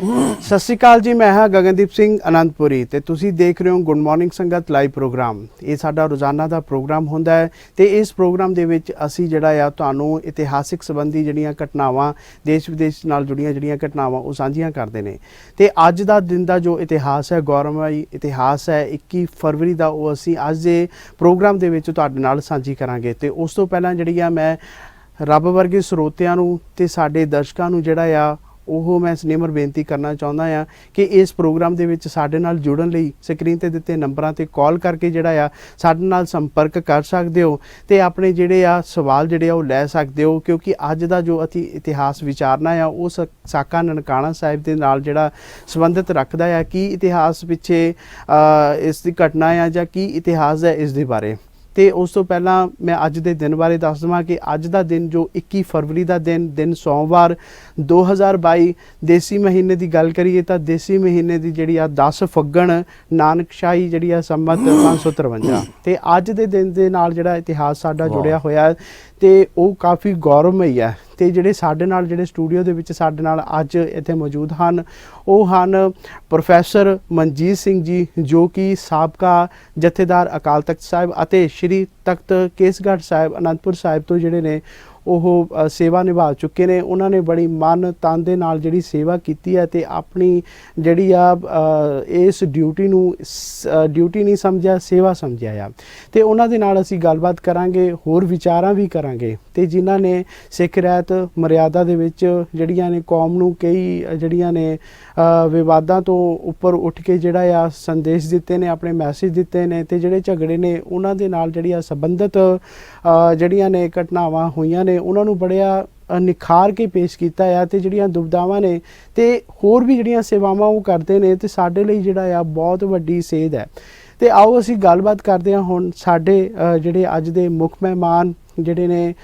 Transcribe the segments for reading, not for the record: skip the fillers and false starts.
ਸਤਿ ਸ਼੍ਰੀ ਅਕਾਲ ਜੀ, ਮੈਂ ਹਾਂ ਗਗਨਦੀਪ ਸਿੰਘ ਅਨੰਦਪੁਰੀ ਤੇ ਤੁਸੀਂ ਦੇਖ ਰਹੇ ਹੋ ਗੁੱਡ ਮਾਰਨਿੰਗ ਸੰਗਤ ਲਾਈਵ ਪ੍ਰੋਗਰਾਮ। ਇਹ ਸਾਡਾ ਰੋਜ਼ਾਨਾ ਦਾ ਪ੍ਰੋਗਰਾਮ ਹੁੰਦਾ ਹੈ ਤੇ ਇਸ ਪ੍ਰੋਗਰਾਮ ਦੇ ਵਿੱਚ ਅਸੀਂ ਜਿਹੜਾ ਆ ਤੁਹਾਨੂੰ ਇਤਿਹਾਸਿਕ ਸੰਬੰਧੀ ਜਿਹੜੀਆਂ ਘਟਨਾਵਾਂ, ਦੇਸ਼ ਵਿਦੇਸ਼ ਨਾਲ ਜੁੜੀਆਂ ਜਿਹੜੀਆਂ ਘਟਨਾਵਾਂ ਉਹ ਸਾਂਝੀਆਂ ਕਰਦੇ ਨੇ। ਤੇ ਅੱਜ ਦਾ ਦਿਨ ਦਾ ਜੋ ਇਤਿਹਾਸ ਹੈ, ਗੌਰਵਮਈ ਇਤਿਹਾਸ ਹੈ 21 ਫਰਵਰੀ ਦਾ, ਉਹ ਅਸੀਂ ਅੱਜ ਦੇ ਪ੍ਰੋਗਰਾਮ ਦੇ ਵਿੱਚ ਤੁਹਾਡੇ ਨਾਲ ਸਾਂਝੀ ਕਰਾਂਗੇ। ਤੇ ਉਸ ਤੋਂ ਪਹਿਲਾਂ ਜਿਹੜੀ ਆ ਮੈਂ ਰੱਬ ਵਰਗੇ ਸਰੋਤਿਆਂ ਨੂੰ ਤੇ ਸਾਡੇ ਦਰਸ਼ਕਾਂ ਨੂੰ ਜਿਹੜਾ ਆ ਉਹ ਮੈਂ ਸਨੇਮਰ ਬੇਨਤੀ ਕਰਨਾ ਚਾਹੁੰਦਾ ਆ ਕਿ ਇਸ ਪ੍ਰੋਗਰਾਮ ਦੇ ਵਿੱਚ ਸਾਡੇ ਨਾਲ ਜੁੜਨ ਲਈ ਸਕਰੀਨ ਤੇ ਦਿੱਤੇ ਨੰਬਰਾਂ ਤੇ ਕਾਲ ਕਰਕੇ ਜਿਹੜਾ ਆ ਸਾਡੇ ਨਾਲ ਸੰਪਰਕ ਕਰ ਸਕਦੇ ਹੋ ਤੇ ਆਪਣੇ ਜਿਹੜੇ ਆ ਸਵਾਲ ਜਿਹੜੇ ਆ ਉਹ ਲੈ ਸਕਦੇ ਹੋ, ਕਿਉਂਕਿ ਅੱਜ ਦਾ ਜੋ ਅਸੀਂ ਇਤਿਹਾਸ ਵਿਚਾਰਨਾ ਆ ਉਹ ਸਾਕਾ ਨਨਕਾਣਾ ਸਾਹਿਬ ਦੇ ਨਾਲ ਜਿਹੜਾ ਸੰਬੰਧਿਤ ਰੱਖਦਾ ਆ। ਕੀ ਇਤਿਹਾਸ ਪਿੱਛੇ ਇਸ ਦੀ ਘਟਨਾ ਆ ਜਾਂ ਕੀ ਇਤਿਹਾਸ ਹੈ ਇਸ ਦੇ ਬਾਰੇ। ਤੇ ਉਸ ਤੋਂ ਪਹਿਲਾਂ ਮੈਂ ਅੱਜ ਦੇ ਦਿਨ ਬਾਰੇ ਦੱਸ ਦੇਵਾਂ ਕਿ ਅੱਜ ਦਾ ਦਿਨ ਜੋ 21 ਫਰਵਰੀ ਦਾ ਦਿਨ ਸੋਮਵਾਰ 2022 ਦੇਸੀ ਮਹੀਨੇ ਦੀ ਗੱਲ ਕਰੀਏ ਤਾਂ ਦੇਸੀ ਮਹੀਨੇ ਦੀ ਜਿਹੜੀ ਆ 10 ਫੱਗਣ ਨਾਨਕਸ਼ਾਹੀ ਜਿਹੜੀ ਆ ਸੰਮਤ 553 ਤੇ ਅੱਜ ਦੇ ਦਿਨ ਦੇ ਨਾਲ ਜਿਹੜਾ ਇਤਿਹਾਸ ਸਾਡਾ ਜੁੜਿਆ ਹੋਇਆ ਤੇ ਉਹ ਕਾਫੀ ਗੌਰਵਮਈ ਹੈ। ਤੇ ਜਿਹੜੇ ਸਾਡੇ ਨਾਲ ਜਿਹੜੇ ਸਟੂਡੀਓ ਦੇ ਵਿੱਚ ਸਾਡੇ ਨਾਲ ਅੱਜ ਇੱਥੇ ਮੌਜੂਦ ਹਨ ਉਹ ਹਨ ਪ੍ਰੋਫੈਸਰ ਮਨਜੀਤ ਸਿੰਘ ਜੀ, ਜੋ ਕਿ ਸਾਬਕਾ ਜਥੇਦਾਰ ਅਕਾਲ ਤਖਤ ਸਾਹਿਬ ਅਤੇ ਸ਼੍ਰੀ ਤਖਤ ਕੇਸਗੜ੍ਹ ਸਾਹਿਬ ਅਨੰਦਪੁਰ ਸਾਹਿਬ ਤੋਂ ਜਿਹੜੇ ਨੇ ਉਹ ਸੇਵਾ ਨਿਭਾ ਚੁੱਕੇ ਨੇ। ਉਹਨਾਂ ਨੇ ਬੜੀ ਮਨ ਤਨ ਦੇ ਨਾਲ ਜਿਹੜੀ ਸੇਵਾ ਕੀਤੀ ਹੈ ਤੇ ਆਪਣੀ ਜਿਹੜੀ ਆ ਇਸ ਡਿਊਟੀ ਨੂੰ ਡਿਊਟੀ ਨਹੀਂ ਸਮਝਿਆ, ਸੇਵਾ ਸਮਝਿਆ ਆ। ਤੇ ਉਹਨਾਂ ਦੇ ਨਾਲ ਅਸੀਂ ਗੱਲਬਾਤ ਕਰਾਂਗੇ, ਹੋਰ ਵਿਚਾਰਾਂ ਵੀ ਕਰਾਂਗੇ ਤੇ ਜਿਨ੍ਹਾਂ ਨੇ ਸਿੱਖ ਰਹਿਤ ਮਰਿਆਦਾ ਦੇ ਵਿੱਚ ਜਿਹੜੀਆਂ ਨੇ ਕੌਮ ਨੂੰ ਕਈ ਜਿਹੜੀਆਂ ਨੇ ਵਿਵਾਦਾਂ ਤੋਂ ਉੱਪਰ ਉੱਠ ਕੇ ਜਿਹੜਾ ਆ ਸੰਦੇਸ਼ ਦਿੱਤੇ ਨੇ, ਆਪਣੇ ਮੈਸੇਜ ਦਿੱਤੇ ਨੇ ਤੇ ਜਿਹੜੇ ਝਗੜੇ ਨੇ ਉਹਨਾਂ ਦੇ ਨਾਲ ਜਿਹੜੀਆਂ ਸੰਬੰਧਿਤ ਜਿਹੜੀਆਂ ਨੇ ਘਟਨਾਵਾਂ ਹੋਈਆਂ ਨੇ ਉਹਨਾਂ ਨੂੰ ਬੜਿਆ ਨਿਖਾਰ ਕੇ ਪੇਸ਼ ਕੀਤਾ ਆ ਤੇ ਜਿਹੜੀਆਂ ਦੁਬਿਧਾਵਾਂ ਨੇ ਤੇ ਹੋਰ ਵੀ ਜਿਹੜੀਆਂ ਸੇਵਾਵਾਂ ਉਹ ਕਰਦੇ ਨੇ ਤੇ ਸਾਡੇ ਲਈ ਜਿਹੜਾ ਆ ਬਹੁਤ ਵੱਡੀ ਸੇਧ ਹੈ। ਤੇ ਆਓ ਅਸੀਂ ਗੱਲਬਾਤ ਕਰਦੇ ਹਾਂ ਹੁਣ ਸਾਡੇ ਜਿਹੜੇ ਅੱਜ ਦੇ ਮੁੱਖ ਮਹਿਮਾਨ ਜਿਹੜੇ ਨੇ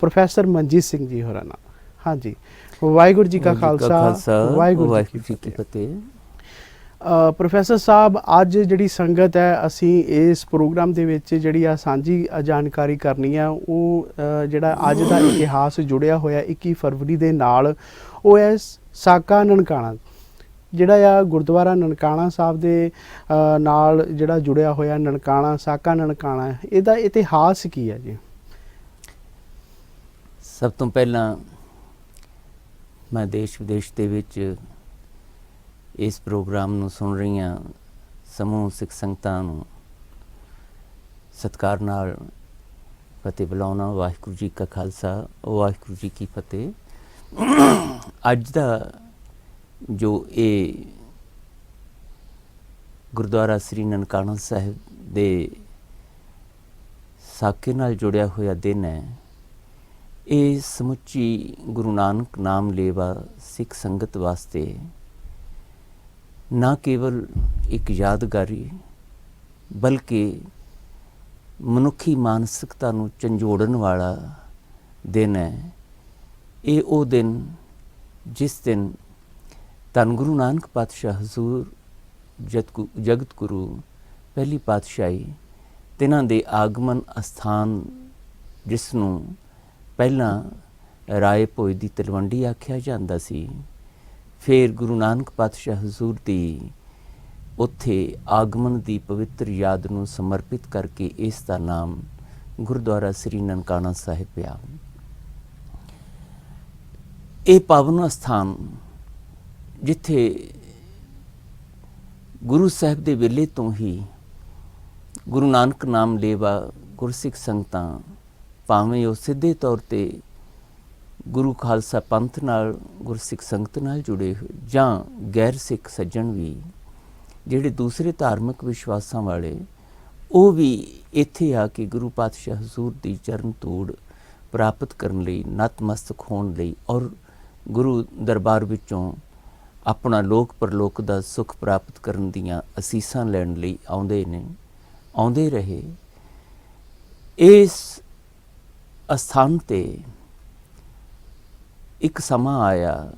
ਪ੍ਰੋਫੈਸਰ ਮਨਜੀਤ ਸਿੰਘ ਜੀ ਹੋਰਾਂ ਨਾਲ। ਹਾਂਜੀ, ਵਾਹਿਗੁਰੂ ਜੀ ਕਾ ਖਾਲਸਾ, ਵਾਹਿਗੁਰੂ ਜੀ ਕੀ ਫਤਿਹ। ਪ੍ਰੋਫੈਸਰ ਸਾਹਿਬ, ਅੱਜ ਜਿਹੜੀ ਸੰਗਤ ਹੈ ਅਸੀਂ ਇਸ ਪ੍ਰੋਗਰਾਮ ਦੇ ਵਿੱਚ ਜਿਹੜੀ ਆ ਸਾਂਝੀ ਜਾਣਕਾਰੀ ਕਰਨੀ ਆ ਉਹ ਜਿਹੜਾ ਅੱਜ ਦਾ ਇਤਿਹਾਸ ਜੁੜਿਆ ਹੋਇਆ 21 ਫਰਵਰੀ ਦੇ ਨਾਲ ਉਹ ਹੈ ਸਾਕਾ ਨਨਕਾਣਾ, ਜਿਹੜਾ ਆ ਗੁਰਦੁਆਰਾ ਨਨਕਾਣਾ ਸਾਹਿਬ ਦੇ ਨਾਲ ਜਿਹੜਾ ਜੁੜਿਆ ਹੋਇਆ ਨਨਕਾਣਾ, ਸਾਕਾ ਨਨਕਾਣਾ, ਇਹਦਾ ਇਤਿਹਾਸ ਕੀ ਹੈ ਜੀ? ਸਭ ਤੋਂ ਪਹਿਲਾਂ ਮੈਂ ਦੇਸ਼ ਵਿਦੇਸ਼ ਦੇ ਵਿੱਚ ਇਸ ਪ੍ਰੋਗਰਾਮ ਨੂੰ ਸੁਣ ਰਹੀਆਂ ਸਮੂਹ ਸਿੱਖ ਸੰਗਤਾਂ ਨੂੰ ਸਤਿਕਾਰ ਨਾਲ ਫਤਿਹ ਬੁਲਾਉਣਾ। ਵਾਹਿਗੁਰੂ ਜੀ ਕਾ ਖਾਲਸਾ, ਵਾਹਿਗੁਰੂ ਜੀ ਕੀ ਫਤਿਹ। ਅੱਜ ਦਾ ਜੋ ਇਹ ਗੁਰਦੁਆਰਾ ਸ੍ਰੀ ਨਨਕਾਣਾ ਸਾਹਿਬ ਦੇ ਸਾਕੇ ਨਾਲ ਜੁੜਿਆ ਹੋਇਆ ਦਿਨ ਹੈ, ਇਹ ਸਮੁੱਚੀ ਗੁਰੂ ਨਾਨਕ ਨਾਮ ਲੇਵਾ ਸਿੱਖ ਸੰਗਤ ਵਾਸਤੇ ਨਾ ਕੇਵਲ ਇੱਕ ਯਾਦਗਾਰੀ ਬਲਕਿ ਮਨੁੱਖੀ ਮਾਨਸਿਕਤਾ ਨੂੰ ਝੰਜੋੜਨ ਵਾਲਾ ਦਿਨ ਹੈ। ਇਹ ਉਹ ਦਿਨ ਜਿਸ ਦਿਨ ਧੰਨ ਗੁਰੂ ਨਾਨਕ ਪਾਤਸ਼ਾਹ ਹਜ਼ੂਰ ਜਗਤ ਗੁਰੂ ਪਹਿਲੀ ਪਾਤਸ਼ਾਹੀ ਤਿਨਾਂ ਦੇ ਆਗਮਨ ਅਸਥਾਨ, ਜਿਸ ਨੂੰ ਪਹਿਲਾਂ ਰਾਏ ਭੋਏ ਦੀ ਤਲਵੰਡੀ ਆਖਿਆ ਜਾਂਦਾ ਸੀ, ਫਿਰ ਗੁਰੂ ਨਾਨਕ ਪਾਤਸ਼ਾਹ ਹਜ਼ੂਰ ਦੀ ਉੱਥੇ ਆਗਮਨ ਦੀ ਪਵਿੱਤਰ ਯਾਦ ਨੂੰ ਸਮਰਪਿਤ ਕਰਕੇ ਇਸ ਦਾ ਨਾਮ ਗੁਰਦੁਆਰਾ ਸ੍ਰੀ ਨਨਕਾਣਾ ਸਾਹਿਬ ਪਿਆ। ਇਹ ਪਾਵਨ ਅਸਥਾਨ ਜਿੱਥੇ ਗੁਰੂ ਸਾਹਿਬ ਦੇ ਵੇਲੇ ਤੋਂ ਹੀ ਗੁਰੂ ਨਾਨਕ ਨਾਮ ਲੇਵਾ ਗੁਰਸਿੱਖ ਸੰਗਤਾਂ, ਭਾਵੇਂ ਉਹ ਸਿੱਧੇ ਤੌਰ 'ਤੇ ਗੁਰੂ ਖਾਲਸਾ ਪੰਥ ਨਾਲ ਗੁਰਸਿੱਖ ਸੰਗਤ ਨਾਲ ਜੁੜੇ ਹੋਏ ਜਾਂ ਗੈਰ ਸਿੱਖ ਸੱਜਣ ਵੀ ਜਿਹੜੇ ਦੂਸਰੇ ਧਾਰਮਿਕ ਵਿਸ਼ਵਾਸਾਂ ਵਾਲੇ, ਉਹ ਵੀ ਇੱਥੇ ਆ ਕੇ ਗੁਰੂ ਪਾਤਸ਼ਾਹ ਹਜ਼ੂਰ ਦੀ ਚਰਨ ਧੂੜ ਪ੍ਰਾਪਤ ਕਰਨ ਲਈ, ਨਤਮਸਤਕ ਹੋਣ ਲਈ ਔਰ ਗੁਰੂ ਦਰਬਾਰ ਵਿੱਚੋਂ ਆਪਣਾ ਲੋਕ ਪਰਲੋਕ ਦਾ ਸੁੱਖ ਪ੍ਰਾਪਤ ਕਰਨ ਦੀਆਂ ਅਸੀਸਾਂ ਲੈਣ ਲਈ ਆਉਂਦੇ ਨੇ, ਆਉਂਦੇ ਰਹੇ। ਇਸ ਅਸਥਾਨ 'ਤੇ ਇੱਕ ਸਮਾਂ ਆਇਆ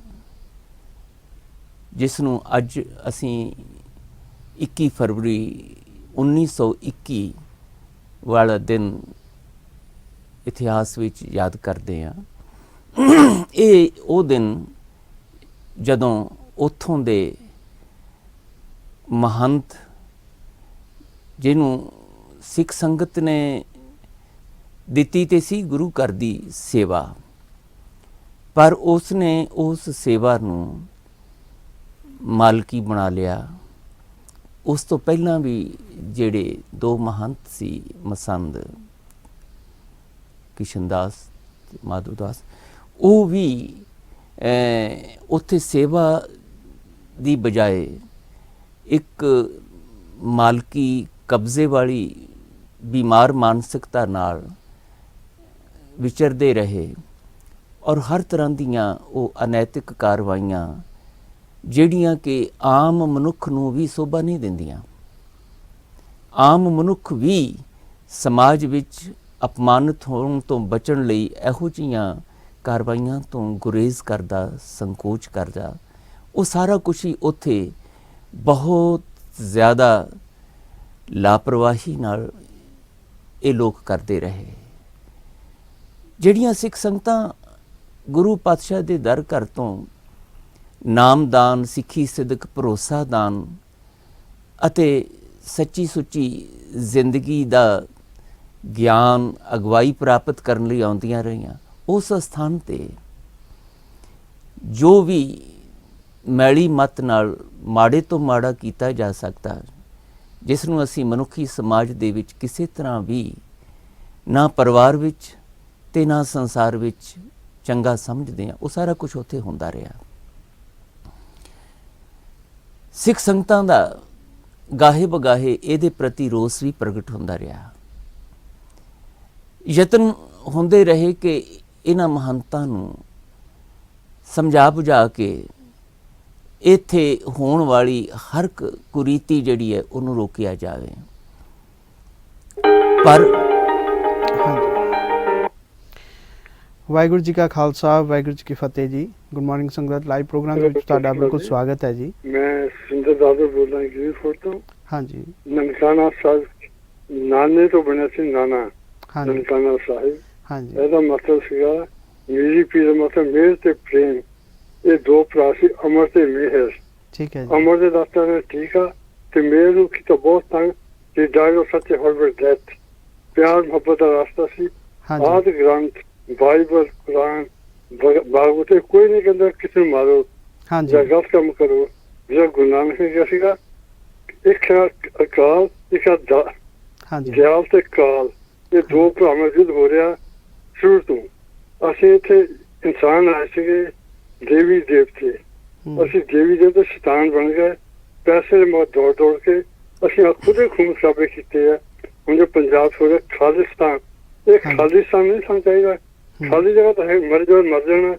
ਜਿਸ ਨੂੰ ਅੱਜ ਅਸੀਂ 21 ਫਰਵਰੀ 1921 ਵਾਲਾ ਦਿਨ ਇਤਿਹਾਸ ਵਿੱਚ ਯਾਦ ਕਰਦੇ ਹਾਂ। ਇਹ ਉਹ ਦਿਨ ਜਦੋਂ ਉੱਥੋਂ ਦੇ ਮਹੰਤ ਜਿਹਨੂੰ ਸਿੱਖ ਸੰਗਤ ਨੇ ਦਿੱਤੀ ਤੇ ਸੀ ਗੁਰੂ ਘਰ ਦੀ ਸੇਵਾ, ਪਰ ਉਸ ਨੇ ਉਸ ਸੇਵਾ ਨੂੰ ਮਾਲਕੀ ਬਣਾ ਲਿਆ। ਉਸ ਤੋਂ ਪਹਿਲਾਂ ਵੀ ਜਿਹੜੇ ਦੋ ਮਹੰਤ ਸੀ ਮਸੰਦ ਕਿਸ਼ਨਦਾਸ ਤੇ ਮਾਧੋਦਾਸ, ਉਹ ਵੀ ਉੱਥੇ ਸੇਵਾ ਦੀ ਬਜਾਏ ਇੱਕ ਮਾਲਕੀ ਕਬਜ਼ੇ ਵਾਲੀ ਬਿਮਾਰ ਮਾਨਸਿਕਤਾ ਨਾਲ ਵਿਚਰਦੇ ਰਹੇ ਔਰ ਹਰ ਤਰ੍ਹਾਂ ਦੀਆਂ ਉਹ ਅਨੈਤਿਕ ਕਾਰਵਾਈਆਂ ਜਿਹੜੀਆਂ ਕਿ ਆਮ ਮਨੁੱਖ ਨੂੰ ਵੀ ਸ਼ੋਭਾ ਨਹੀਂ ਦਿੰਦੀਆਂ। ਆਮ ਮਨੁੱਖ ਵੀ ਸਮਾਜ ਵਿੱਚ ਅਪਮਾਨਿਤ ਹੋਣ ਤੋਂ ਬਚਣ ਲਈ ਇਹੋ ਜਿਹੀਆਂ ਕਾਰਵਾਈਆਂ ਤੋਂ ਗੁਰੇਜ਼ ਕਰਦਾ, ਸੰਕੋਚ ਕਰਦਾ। ਉਹ ਸਾਰਾ ਕੁਛ ਹੀ ਉੱਥੇ ਬਹੁਤ ਜ਼ਿਆਦਾ ਲਾਪਰਵਾਹੀ ਨਾਲ ਇਹ ਲੋਕ ਕਰਦੇ ਰਹੇ। ਜਿਹੜੀਆਂ ਸਿੱਖ ਸੰਗਤਾਂ ਗੁਰੂ ਪਾਤਸ਼ਾਹ ਦੇ ਦਰ ਘਰ ਤੋਂ ਨਾਮਦਾਨ, ਸਿੱਖੀ ਸਿਦਕ, ਭਰੋਸਾ ਦਾਨ ਅਤੇ ਸੱਚੀ ਸੁੱਚੀ ਜ਼ਿੰਦਗੀ ਦਾ ਗਿਆਨ, ਅਗਵਾਈ ਪ੍ਰਾਪਤ ਕਰਨ ਲਈ ਆਉਂਦੀਆਂ ਰਹੀਆਂ, ਉਸ ਸਥਾਨ 'ਤੇ ਜੋ ਵੀ ਮੈਲੀ ਮੱਤ ਨਾਲ ਮਾੜੇ ਤੋਂ ਮਾੜਾ ਕੀਤਾ ਜਾ ਸਕਦਾ, ਜਿਸ ਨੂੰ ਅਸੀਂ ਮਨੁੱਖੀ ਸਮਾਜ ਦੇ ਵਿੱਚ ਕਿਸੇ ਤਰ੍ਹਾਂ ਵੀ ਨਾ ਪਰਿਵਾਰ ਵਿੱਚ ਤੇ ਨਾ ਸੰਸਾਰ ਵਿੱਚ ਚੰਗਾ ਸਮਝਦੇ ਹਾਂ, ਉਹ ਸਾਰਾ ਕੁਝ ਉੱਥੇ ਹੁੰਦਾ ਰਿਹਾ। ਸਿੱਖ ਸੰਗਤਾਂ ਦਾ ਗਾਹੇ ਬਗਾਹੇ ਇਹਦੇ ਪ੍ਰਤੀ ਰੋਸ ਵੀ ਪ੍ਰਗਟ ਹੁੰਦਾ ਰਿਹਾ। ਯਤਨ ਹੁੰਦੇ ਰਹੇ ਕਿ ਇਹਨਾਂ ਮਹੰਤਾਂ ਨੂੰ ਸਮਝਾ ਬੁਝਾ ਕੇ ਇੱਥੇ ਹੋਣ ਵਾਲੀ ਹਰ ਕੁਰੀਤੀ ਜਿਹੜੀ ਹੈ ਉਹਨੂੰ ਰੋਕਿਆ ਜਾਵੇ। ਪਰ ਵਾਹਿਗੁਰੂ ਜੀ ਕਾ ਖਾਲਸਾ, ਵਾਹਿਗੁਰੂ ਜੀ ਕੀ ਫਤਿਹ ਜੀ। ਗੁੱਡ ਮਾਰਨਿੰਗ ਸੰਗਤ ਲਾਈਵ ਪ੍ਰੋਗਰਾਮ ਦੇ ਵਿੱਚ ਤੁਹਾਡਾ ਬਿਲਕੁਲ ਸਵਾਗਤ ਹੈ ਜੀ। ਮੈਂ ਸਿੰਦਰ ਦਾਦਰ ਬੋਲ ਰਿਹਾ ਗਰੀਫੋਰਡ ਤੋਂ। ਹਾਂਜੀ, ਨਨਕਾਣਾ ਸਾਹਿਬ ਨਾਨੇ ਤੋਂ ਬਣਿਆ ਸੀ ਨਾਨਾ, ਹਾਂਜੀ, ਨਨਕਾਣਾ ਸਾਹਿਬ। ਹਾਂਜੀ, ਇਹਦਾ ਮਤਲਬ ਸੀਗਾ ਮੇਰੀ ਪੀਰ, ਮਤਲਬ ਮੇਰ ਤੇ ਪ੍ਰੇਮ। ਇਹ ਦੋ ਭਰਾ ਸੀ, ਅਮਰ ਤੇ ਮਿਹਰ। ਠੀਕ ਹੈ ਜੀ। ਅਮਰ ਦੇ ਦਾਤਾ ਨੇ ਠੀਕ ਆ ਤੇ ਮੇਰ ਨੂੰ ਕੀਤਾ ਬਹੁਤ ਤੰਗ ਤੇ ਡਾਇਰੋ ਸੱਚੇ ਹਰਬਰ ਡੈਥ। ਪਿਆਰ ਮੁਹੱਬਤ ਦਾ ਰਾਸਤਾ ਸੀ। ਹਾਂਜੀ, ਆਦਿ ਗ੍ਰੰਥ, ਬਾਈਬਲ, ਕੁਰਾਨ, ਭਾਗਵਤ, ਕੋਈ ਨਹੀਂ ਕਹਿੰਦਾ ਕਿਸੇ ਨੂੰ ਮਾਰੋ ਹਾਂਜੀ, ਜਾਂ ਗਲਤ ਕੰਮ ਕਰੋ। ਜਿਹੜਾ ਗੁਰੂ ਨਾਨਕ ਨੇ ਕਿਹਾ ਸੀਗਾ, ਇੱਕ ਅਕਾਲ, ਇੱਕ ਹਾਂਜੀ, ਦਿਆਲ ਤੇ ਕਾਲ, ਇਹ ਦੋ ਭਰਾਵਾਂ ਯੁੱਧ ਹੋ ਰਿਹਾ ਸ਼ੁਰੂ ਤੋਂ। ਅਸੀਂ ਇੱਥੇ ਇਨਸਾਨ ਆਏ ਸੀਗੇ, ਦੇਵੀ ਦੇਵਤੇ। ਅਸੀਂ ਦੇਵੀ ਦੇਵਤੇ ਸ਼ੈਤਾਨ ਬਣ ਗਏ। ਪੈਸੇ ਦੇ ਮੌਤ ਦੌੜ ਦੌੜ ਕੇ ਅਸੀਂ ਖੁਦੇ ਖੂਨ ਖਰਾਬੇ ਕੀਤੇ ਆ। ਹੁਣ ਜੋ ਪੰਜਾਬ ਹੋ ਰਿਹਾ ਖਾਲਿਸਤਾਨ, ਇਹ ਖਾਲਿਸਤਾਨ ਨਹੀਂ ਸਾਨੂੰ ਚਾਹੀਦਾ। ਖਾਲੀ ਜਗ੍ਹਾ ਤਾਂ ਹੈ, ਮਰ ਜਾਣਾ,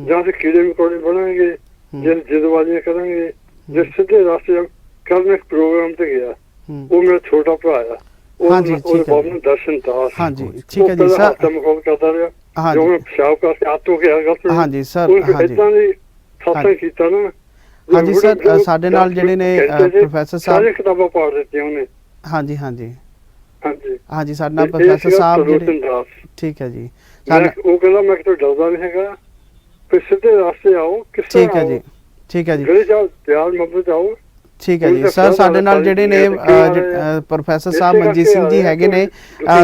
ਜਾਂ ਤੇ ਕੀੜੇ ਮਕੌੜੇ ਬਣਾਂਗੇ, ਜੇ ਜਿੱਦਬਾਜ਼ੀਆਂ ਕਰਾਂਗੇ, ਜੇ ਸਿੱਧੇ ਰਾਸਤੇ। ਕੱਲ ਮੈਂ ਇੱਕ ਪ੍ਰੋਗਰਾਮ ਤੇ ਗਿਆ, ਉਹ ਮੇਰਾ ਛੋਟਾ ਭਰਾ ਆ, ਉਹਦੇ ਬਾਪ ਨੂੰ ਦਰਸ਼ਨ ਦਾਸ। ਹਾਂਜੀ, ਠੀਕ ਹੈ ਜੀ ਸਰ। ਮੁਕਾਬਲਾ ਕਰਦਾ ਰਿਹਾ, ਹਾਂਜੀ, ਜੋ ਮੈਂ ਪਿਸ਼ਾਬ ਕਰਕੇ ਹੱਥ ਹੋ ਗਿਆ ਗਲਤ। ਹਾਂਜੀ ਸਰ, ਹਾਂਜੀ, ਏਦਾਂ ਦੀ ਸਾਥਾਂ ਕੀਤਾ ਨਾ। ਹਾਂਜੀ ਸਰ, ਸਾਡੇ ਨਾਲ ਜਿਹੜੇ ਨੇ ਪ੍ਰੋਫੈਸਰ ਸਾਹਿਬ, ਸਾਰੀਆਂ ਕਿਤਾਬਾਂ ਪੜ੍ਹ ਦਿੱਤੀਆਂ ਉਹਨੇ। ਹਾਂਜੀ, ਹਾਂਜੀ, ਹਾਂਜੀ, ਹਾਂਜੀ, ਸਾਡੇ ਨਾਲ ਪ੍ਰੋਫੈਸਰ ਸਾਹਿਬ ਜਿਹੜੇ, ਠੀਕ ਹੈ ਜੀ। ਉਹ ਕਹਿੰਦਾ ਮੈਂ ਕਿਤੇ ਡਰਦਾ ਨਹੀਂ ਹੈਗਾ, ਫਿਰ ਸਿੱਧੇ ਰਾਸਤੇ ਆਓ। ਕਿਸ ਤਰ੍ਹਾਂ? ਠੀਕ ਹੈ ਜੀ, ਠੀਕ ਹੈ ਜੀ, ਗਲੀ ਜਾਓ, ਪਿਆਰ ਮੁਹੱਬਤ ਆਓ। ਠੀਕ ਹੈ ਜੀ ਸਰ। ਸਾਡੇ ਨਾਲ ਜਿਹੜੇ ਨੇ ਪ੍ਰੋਫੈਸਰ ਸਾਹਿਬ ਮਨਜੀਤ ਸਿੰਘ ਜੀ ਹੈਗੇ ਨੇ,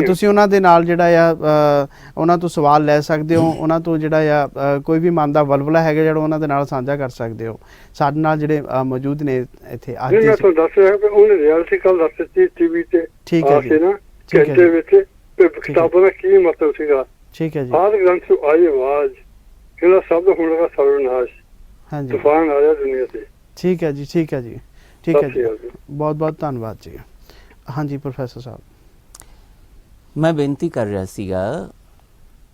ਤੁਸੀਂ ਉਹਨਾਂ ਦੇ ਨਾਲ ਜਿਹੜਾ ਆ ਉਹਨਾਂ ਤੋਂ ਸਵਾਲ ਲੈ ਸਕਦੇ ਹੋ। ਉਹਨਾਂ ਤੋਂ ਜਿਹੜਾ ਆ ਕੋਈ ਵੀ ਮਨ ਦਾ ਵਲਵਲਾ ਹੈਗਾ ਜਿਹੜਾ ਉਹਨਾਂ ਦੇ ਨਾਲ ਸਾਂਝਾ ਕਰ ਸਕਦੇ ਹੋ। ਸਾਡੇ ਨਾਲ ਜਿਹੜੇ ਮੌਜੂਦ ਨੇ ਇੱਥੇ ਅੱਜ। ਮੈਂ ਤੁਹਾਨੂੰ ਦੱਸ ਰਿਹਾ ਕਿ ਉਹਨੇ ਰਿਐਲਿਟੀ ਕੱਲ ਦੱਸ ਦਿੱਤੀ ਟੀਵੀ ਤੇ। ਠੀਕ ਹੈ ਜੀ, ਨਾ ਘੰਟੇ ਵਿੱਚ ਕਿਤਾਬਾਂ ਦਾ ਕੀ ਮਤਲਬ ਸੀਗਾ। ਠੀਕ ਹੈ ਜੀ। ਆਦਿ ਗ੍ਰੰਥ ਤੋਂ ਆਈ ਆਵਾਜ਼, ਕਿਹੜਾ ਸ਼ਬਦ ਹੁਣ ਲਗਾ ਸਰਵਨਾਸ਼। ਹਾਂਜੀ, ਤੂਫਾਨ ਆ ਰਿਹਾ ਦੁਨੀਆ ਤੇ। ਠੀਕ ਹੈ ਜੀ, ਠੀਕ ਹੈ ਜੀ, ਠੀਕ ਹੈ ਜੀ, ਬਹੁਤ ਬਹੁਤ ਧੰਨਵਾਦ ਜੀ। ਹਾਂਜੀ ਪ੍ਰੋਫੈਸਰ ਸਾਹਿਬ, ਮੈਂ ਬੇਨਤੀ ਕਰ ਰਿਹਾ ਸੀਗਾ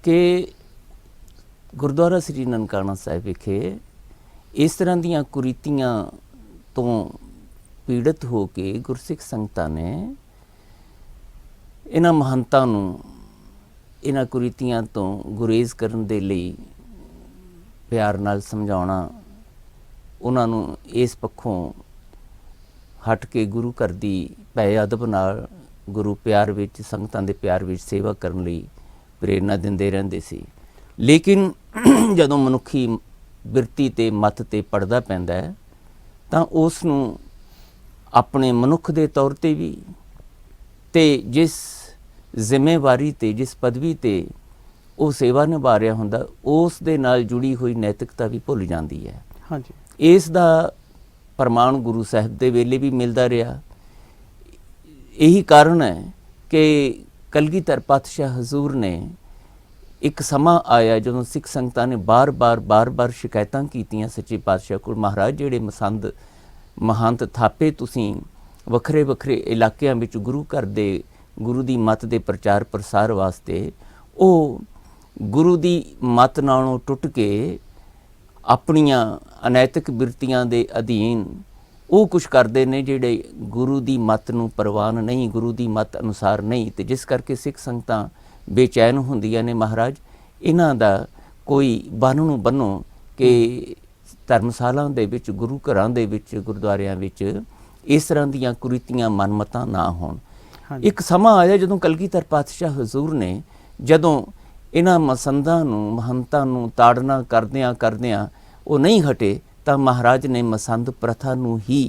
ਕਿ ਗੁਰਦੁਆਰਾ ਸ੍ਰੀ ਨਨਕਾਣਾ ਸਾਹਿਬ ਵਿਖੇ ਇਸ ਤਰ੍ਹਾਂ ਦੀਆਂ ਕੁਰੀਤੀਆਂ ਤੋਂ ਪੀੜਤ ਹੋ ਕੇ ਗੁਰਸਿੱਖ ਸੰਗਤਾਂ ਨੇ ਇਹਨਾਂ ਮਹੰਤਾਂ ਨੂੰ ਇਹਨਾਂ ਕੁਰੀਤੀਆਂ ਤੋਂ ਗੁਰੇਜ਼ ਕਰਨ ਦੇ ਲਈ ਪਿਆਰ ਨਾਲ ਸਮਝਾਉਣਾ, ਉਹਨਾਂ ਨੂੰ ਇਸ ਪੱਖੋਂ ਹਟ ਕੇ ਗੁਰੂ ਘਰ ਦੀ ਭੈ ਅਦਬ ਨਾਲ ਗੁਰੂ ਪਿਆਰ ਵਿੱਚ, ਸੰਗਤਾਂ ਦੇ ਪਿਆਰ ਵਿੱਚ ਸੇਵਾ ਕਰਨ ਲਈ ਪ੍ਰੇਰਨਾ ਦਿੰਦੇ ਰਹਿੰਦੇ ਸੀ। ਲੇਕਿਨ ਜਦੋਂ ਮਨੁੱਖੀ ਬਿਰਤੀ ਤੇ ਮੱਤ ਤੇ ਪੜਦਾ ਪੈਂਦਾ ਹੈ ਤਾਂ ਉਸ ਨੂੰ ਆਪਣੇ ਮਨੁੱਖ ਦੇ ਤੌਰ ਤੇ ਵੀ ਤੇ ਜਿਸ ਜ਼ਿੰਮੇਵਾਰੀ ਤੇ ਜਿਸ ਪਦਵੀ ਤੇ ਉਹ ਸੇਵਾ ਨਿਭਾ ਰਿਹਾ ਹੁੰਦਾ ਉਸ ਦੇ ਨਾਲ ਜੁੜੀ ਹੋਈ ਨੈਤਿਕਤਾ ਵੀ ਭੁੱਲ ਜਾਂਦੀ ਹੈ। ਹਾਂਜੀ, ਇਸ ਦਾ ਪ੍ਰਮਾਣ ਗੁਰੂ ਸਾਹਿਬ ਦੇ ਵੇਲੇ ਵੀ ਮਿਲਦਾ ਰਿਹਾ। ਇਹੀ ਕਾਰਨ ਹੈ ਕਿ ਕਲਗੀਧਰ ਪਾਤਸ਼ਾਹ ਹਜ਼ੂਰ ਨੇ ਇੱਕ ਸਮਾਂ ਆਇਆ ਜਦੋਂ ਸਿੱਖ ਸੰਗਤਾਂ ਨੇ ਬਾਰ-ਬਾਰ ਸ਼ਿਕਾਇਤਾਂ ਕੀਤੀਆਂ ਸੱਚੇ ਪਾਤਸ਼ਾਹ ਕੋਲ, ਮਹਾਰਾਜ ਜਿਹੜੇ ਮਸੰਦ ਮਹੰਤ ਥਾਪੇ ਤੁਸੀਂ ਵੱਖਰੇ ਵੱਖਰੇ ਇਲਾਕਿਆਂ ਵਿੱਚ ਗੁਰੂ ਘਰ ਦੇ ਗੁਰੂ ਦੀ ਮੱਤ ਦੇ ਪ੍ਰਚਾਰ ਪ੍ਰਸਾਰ ਵਾਸਤੇ, ਉਹ ਗੁਰੂ ਦੀ ਮੱਤ ਨਾਲੋਂ ਟੁੱਟ ਕੇ ਆਪਣੀਆਂ ਅਨੈਤਿਕ ਬਿਰਤੀਆਂ ਦੇ ਅਧੀਨ ਉਹ ਕੁਛ ਕਰਦੇ ਨੇ ਜਿਹੜੇ ਗੁਰੂ ਦੀ ਮੱਤ ਨੂੰ ਪ੍ਰਵਾਨ ਨਹੀਂ, ਗੁਰੂ ਦੀ ਮੱਤ ਅਨੁਸਾਰ ਨਹੀਂ, ਤੇ ਜਿਸ ਕਰਕੇ ਸਿੱਖ ਸੰਗਤਾਂ ਬੇਚੈਨ ਹੁੰਦੀਆਂ ਨੇ। ਮਹਾਰਾਜ ਇਹਨਾਂ ਦਾ ਕੋਈ ਬੰਨ੍ਹ ਨੂੰ ਬੰਨੋ ਕਿ ਧਰਮਸ਼ਾਲਾ ਦੇ ਵਿੱਚ, ਗੁਰੂ ਘਰਾਂ ਦੇ ਵਿੱਚ, ਗੁਰਦੁਆਰਿਆਂ ਵਿੱਚ ਇਸ ਤਰ੍ਹਾਂ ਦੀਆਂ ਕੁਰੀਤੀਆਂ ਮਨਮਤਾਂ ਨਾ ਹੋਣ। ਇੱਕ ਸਮਾਂ ਆਇਆ ਜਦੋਂ ਕਲਗੀਧਰ ਪਾਤਸ਼ਾਹ ਹਜ਼ੂਰ ਨੇ ਜਦੋਂ ਇਹਨਾਂ ਮਸੰਦਾਂ ਨੂੰ ਮਹੰਤਾਂ ਨੂੰ ਤਾੜਨਾ ਕਰਦਿਆਂ ਉਹ ਨਹੀਂ ਹਟੇ ਤਾਂ ਮਹਾਰਾਜ ਨੇ ਮਸੰਦ ਪ੍ਰਥਾ ਨੂੰ ਹੀ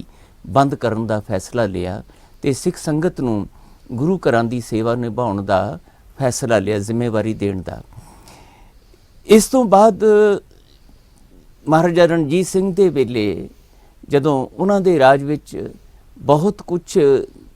ਬੰਦ ਕਰਨ ਦਾ ਫੈਸਲਾ ਲਿਆ ਤੇ ਸਿੱਖ ਸੰਗਤ ਨੂੰ ਗੁਰੂ ਘਰਾਂ ਦੀ ਸੇਵਾ ਨਿਭਾਉਣ ਦਾ ਫੈਸਲਾ ਲਿਆ, ਜ਼ਿੰਮੇਵਾਰੀ ਦੇਣ ਦਾ। ਇਸ ਤੋਂ ਬਾਅਦ ਮਹਾਰਾਜਾ ਰਣਜੀਤ ਸਿੰਘ ਦੇ ਵੇਲੇ ਜਦੋਂ ਉਹਨਾਂ ਦੇ ਰਾਜ ਵਿੱਚ ਬਹੁਤ ਕੁਛ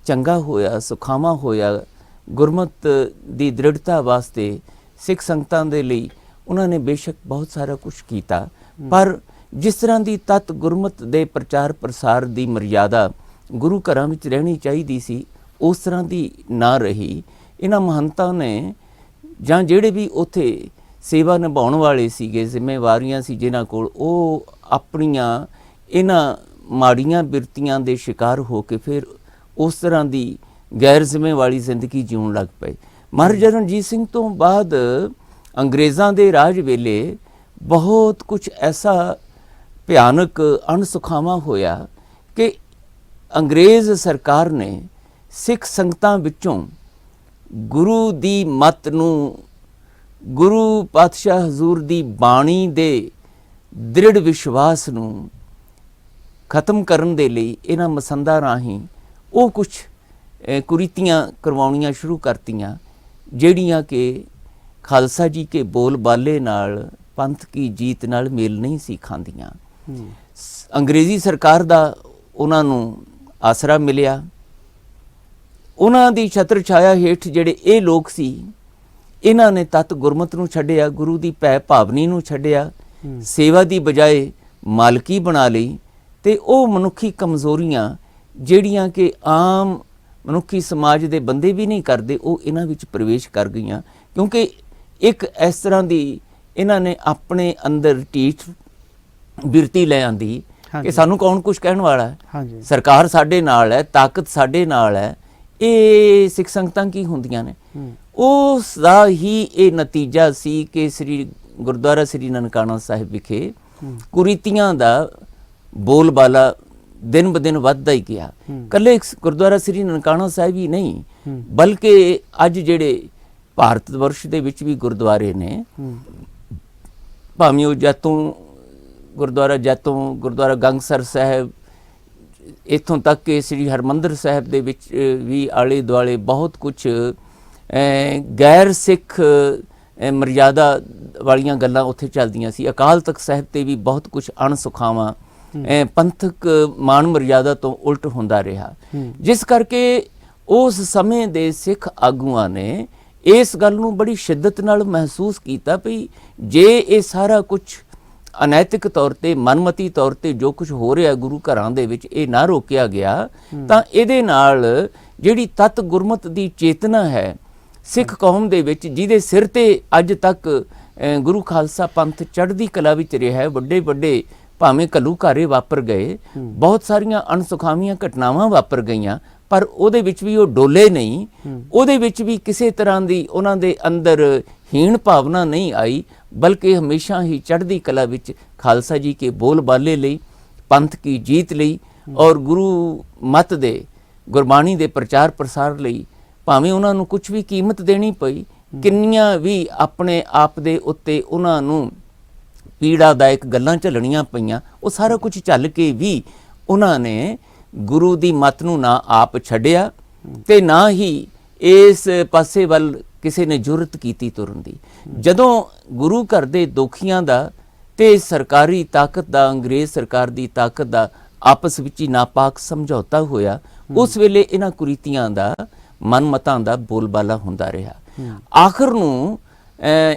ਚੰਗਾ ਹੋਇਆ, ਸੁਖਾਵਾਂ ਹੋਇਆ, ਗੁਰਮਤ ਦੀ ਦ੍ਰਿੜਤਾ ਵਾਸਤੇ ਸਿੱਖ ਸੰਗਤਾਂ ਦੇ ਲਈ ਉਹਨਾਂ ਨੇ ਬੇਸ਼ੱਕ ਬਹੁਤ ਸਾਰਾ ਕੁਛ ਕੀਤਾ, ਪਰ ਜਿਸ ਤਰ੍ਹਾਂ ਦੀ ਤਤ ਗੁਰਮਤ ਦੇ ਪ੍ਰਚਾਰ ਪ੍ਰਸਾਰ ਦੀ ਮਰਿਆਦਾ ਗੁਰੂ ਘਰਾਂ ਵਿੱਚ ਰਹਿਣੀ ਚਾਹੀਦੀ ਸੀ ਉਸ ਤਰ੍ਹਾਂ ਦੀ ਨਾ ਰਹੀ। ਇਹਨਾਂ ਮਹੰਤਾਂ ਨੇ ਜਾਂ ਜਿਹੜੇ ਵੀ ਉੱਥੇ ਸੇਵਾ ਨਿਭਾਉਣ ਵਾਲੇ ਸੀਗੇ, ਜ਼ਿੰਮੇਵਾਰੀਆਂ ਸੀ ਜਿਨ੍ਹਾਂ ਕੋਲ, ਉਹ ਆਪਣੀਆਂ ਇਹਨਾਂ ਮਾੜੀਆਂ ਬਿਰਤੀਆਂ ਦੇ ਸ਼ਿਕਾਰ ਹੋ ਕੇ ਫਿਰ ਉਸ ਤਰ੍ਹਾਂ ਦੀ ਗੈਰ ਜ਼ਿੰਮੇਵਾਰੀ ਜ਼ਿੰਦਗੀ ਜਿਉਣ ਲੱਗ ਪਏ। ਮਹਾਰਾਜਾ ਰਣਜੀਤ ਸਿੰਘ ਤੋਂ ਬਾਅਦ ਅੰਗਰੇਜ਼ਾਂ ਦੇ ਰਾਜ ਵੇਲੇ ਬਹੁਤ ਕੁਝ ਐਸਾ ਭਿਆਨਕ ਅਣਸੁਖਾਵਾਂ ਹੋਇਆ ਕਿ ਅੰਗਰੇਜ਼ ਸਰਕਾਰ ਨੇ ਸਿੱਖ ਸੰਗਤਾਂ ਵਿੱਚੋਂ ਗੁਰੂ ਦੀ ਮੱਤ ਨੂੰ, ਗੁਰੂ ਪਾਤਸ਼ਾਹ ਹਜ਼ੂਰ ਦੀ ਬਾਣੀ ਦੇ ਦ੍ਰਿੜ ਵਿਸ਼ਵਾਸ ਨੂੰ ਖਤਮ ਕਰਨ ਦੇ ਲਈ ਇਹਨਾਂ ਮਸੰਦਾਂ ਰਾਹੀਂ ਉਹ ਕੁਛ ਕੁਰੀਤੀਆਂ ਕਰਵਾਉਣੀਆਂ ਸ਼ੁਰੂ ਕਰਤੀਆਂ ਜਿਹੜੀਆਂ ਕਿ ਖਾਲਸਾ ਜੀ ਕੇ ਬੋਲ ਬਾਲੇ ਨਾਲ, ਪੰਥ ਕੀ ਜੀਤ ਨਾਲ ਮੇਲ ਨਹੀਂ ਸੀ ਖਾਂਦੀਆਂ। ਅੰਗਰੇਜ਼ੀ ਸਰਕਾਰ ਦਾ ਉਹਨਾਂ ਨੂੰ ਆਸਰਾ ਮਿਲਿਆ। ਉਹਨਾਂ ਦੀ ਛਤਰ ਛਾਇਆ ਹੇਠ ਜਿਹੜੇ ਇਹ ਲੋਕ ਸੀ, ਇਹਨਾਂ ਨੇ ਤਤ ਗੁਰਮਤ ਨੂੰ ਛੱਡਿਆ, ਗੁਰੂ ਦੀ ਭੈ ਭਾਵਨੀ ਨੂੰ ਛੱਡਿਆ, ਸੇਵਾ ਦੀ ਬਜਾਏ ਮਾਲਕੀ ਬਣਾ ਲਈ ਤੇ ਉਹ ਮਨੁੱਖੀ ਕਮਜ਼ੋਰੀਆਂ ਜਿਹੜੀਆਂ ਕਿ ਆਮ ਮਨੁੱਖੀ ਸਮਾਜ ਦੇ ਬੰਦੇ ਵੀ ਨਹੀਂ ਕਰਦੇ, ਉਹ ਇਹਨਾਂ ਵਿੱਚ ਪ੍ਰਵੇਸ਼ ਕਰ ਗਈਆਂ। ਕਿਉਂਕਿ ਇੱਕ ਇਸ ਤਰ੍ਹਾਂ ਦੀ ਇਹਨਾਂ ਨੇ ਆਪਣੇ ਅੰਦਰ ਢੀਠ ਬਿਰਤੀ ਲੈ ਆਂਦੀ ਕਿ ਸਾਨੂੰ ਕੌਣ ਕੁਛ ਕਹਿਣ ਵਾਲਾ ਹੈ, ਸਰਕਾਰ ਸਾਡੇ ਨਾਲ ਹੈ, ਤਾਕਤ ਸਾਡੇ ਨਾਲ ਹੈ। ਇਹ ਸਿੱਖ ਸੰਗਤਾਂ ਕੀ ਹੁੰਦੀਆਂ ਨੇ, ਉਸ ਦਾ ਹੀ ਇਹ ਨਤੀਜਾ ਸੀ ਕਿ ਗੁਰਦੁਆਰਾ ਸ੍ਰੀ ਨਨਕਾਣਾ ਸਾਹਿਬ ਵਿਖੇ ਕੁਰੀਤੀਆਂ ਦਾ ਬੋਲਬਾਲਾ ਦਿਨ ਬ ਦਿਨ ਵੱਧਦਾ ਹੀ ਗਿਆ। ਇਕੱਲੇ ਗੁਰਦੁਆਰਾ ਸ੍ਰੀ ਨਨਕਾਣਾ ਸਾਹਿਬ ਹੀ ਨਹੀਂ, ਬਲਕਿ ਅੱਜ ਜਿਹੜੇ ਭਾਰਤ ਵਰਸ਼ ਦੇ ਵਿੱਚ ਵੀ ਗੁਰਦੁਆਰੇ ਨੇ, ਭਾਵੇਂ ਉਹ ਗੁਰਦੁਆਰਾ ਜੈਤੋਂ, ਗੁਰਦੁਆਰਾ ਗੰਗਸਰ ਸਾਹਿਬ, ਇੱਥੋਂ ਤੱਕ ਕਿ ਸ੍ਰੀ ਹਰਿਮੰਦਰ ਸਾਹਿਬ ਦੇ ਵਿੱਚ ਵੀ ਆਲੇ ਦੁਆਲੇ ਬਹੁਤ ਕੁਛ ਗੈਰ ਸਿੱਖ ਮਰਿਆਦਾ ਵਾਲੀਆਂ ਗੱਲਾਂ ਉੱਥੇ ਚੱਲਦੀਆਂ ਸੀ। ਅਕਾਲ ਤਖਤ ਸਾਹਿਬ ਤੇ ਵੀ ਬਹੁਤ ਕੁਛ ਅਣਸੁਖਾਵਾਂ ਪੰਥਕ ਮਾਨ ਮਰਿਆਦਾ ਤੋਂ ਉਲਟ ਹੁੰਦਾ ਰਿਹਾ, ਜਿਸ ਕਰਕੇ ਉਸ ਸਮੇਂ ਦੇ ਸਿੱਖ ਆਗੂਆਂ ਨੇ ਇਸ ਗੱਲ ਨੂੰ ਬੜੀ ਸ਼ਿੱਦਤ ਨਾਲ ਮਹਿਸੂਸ ਕੀਤਾ ਵੀ ਜੇ ਇਹ ਸਾਰਾ ਕੁਛ ਅਨੈਤਿਕ ਤੌਰ ਤੇ, ਮਨਮਤੀ ਤੌਰ ਤੇ ਜੋ ਕੁਝ ਹੋ ਰਿਹਾ ਗੁਰੂ ਘਰਾਂ ਦੇ ਵਿੱਚ, ਇਹ ਨਾ ਰੋਕਿਆ ਗਿਆ ਤਾਂ ਇਹਦੇ ਨਾਲ ਜਿਹੜੀ ਤਤ ਗੁਰਮਤ ਦੀ ਚੇਤਨਾ ਹੈ ਸਿੱਖ ਕੌਮ ਦੇ ਵਿੱਚ, ਜਿਹਦੇ ਸਿਰ ਤੇ ਅੱਜ ਤੱਕ ਗੁਰੂ ਖਾਲਸਾ ਪੰਥ ਚੜ੍ਹਦੀ ਕਲਾ ਵਿੱਚ ਰਿਹਾ ਹੈ, ਵੱਡੇ ਵੱਡੇ ਭਾਵੇਂ ਘੱਲੂਘਾਰੇ ਵਾਪਰ ਗਏ, ਬਹੁਤ ਸਾਰੀਆਂ ਅਣਸੁਖਾਵੀਆਂ ਘਟਨਾਵਾਂ ਵਾਪਰ ਗਈਆਂ, ਪਰ ਉਹਦੇ ਵਿੱਚ ਵੀ ਉਹ ਡੋਲੇ ਨਹੀਂ, ਉਹਦੇ ਵਿੱਚ ਵੀ ਕਿਸੇ ਤਰ੍ਹਾਂ ਦੀ ਉਹਨਾਂ ਦੇ ਅੰਦਰ ਹੀਣ ਭਾਵਨਾ ਨਹੀਂ ਆਈ, ਬਲਕਿ ਹਮੇਸ਼ਾ ਹੀ ਚੜ੍ਹਦੀ ਕਲਾ ਵਿੱਚ ਖਾਲਸਾ ਜੀ ਕੇ ਬੋਲ ਬਾਲੇ ਲਈ, ਪੰਥ ਕੀ ਜੀਤ ਲਈ ਔਰ ਗੁਰੂ ਮਤ ਦੇ, ਗੁਰਬਾਣੀ ਦੇ ਪ੍ਰਚਾਰ ਪ੍ਰਸਾਰ ਲਈ ਭਾਵੇਂ ਉਹਨਾਂ ਨੂੰ ਕੁਝ ਵੀ ਕੀਮਤ ਦੇਣੀ ਪਈ, ਕਿੰਨੀਆਂ ਵੀ ਆਪਣੇ ਆਪ ਦੇ ਉੱਤੇ ਉਹਨਾਂ ਨੂੰ ਪੀੜਾਦਾਇਕ ਗੱਲਾਂ ਝੱਲਣੀਆਂ ਪਈਆਂ, ਉਹ ਸਾਰਾ ਕੁਝ ਝੱਲ ਕੇ ਵੀ ਉਹਨਾਂ ਨੇ ਗੁਰੂ ਦੀ ਮੱਤ ਨੂੰ ਨਾ ਆਪ ਛੱਡਿਆ ਤੇ ਨਾ ਹੀ ਇਸ ਪਾਸੇ ਵੱਲ ਕਿਸੇ ਨੇ ਜੁਰਤ ਕੀਤੀ ਤੁਰਨ ਦੀ। ਜਦੋਂ ਗੁਰੂ ਘਰ ਦੇ ਦੋਖੀਆਂ ਦਾ ਤੇ ਸਰਕਾਰੀ ਤਾਕਤ ਦਾ, ਅੰਗਰੇਜ਼ ਸਰਕਾਰ ਦੀ ਤਾਕਤ ਦਾ ਆਪਸ ਵਿੱਚ ਹੀ ਨਾਪਾਕ ਸਮਝੌਤਾ ਹੋਇਆ, ਉਸ ਵੇਲੇ ਇਹਨਾਂ ਕੁਰੀਤੀਆਂ ਦਾ, ਮਨਮਤਾਂ ਦਾ ਬੋਲਬਾਲਾ ਹੁੰਦਾ ਰਿਹਾ। ਆਖਰ ਨੂੰ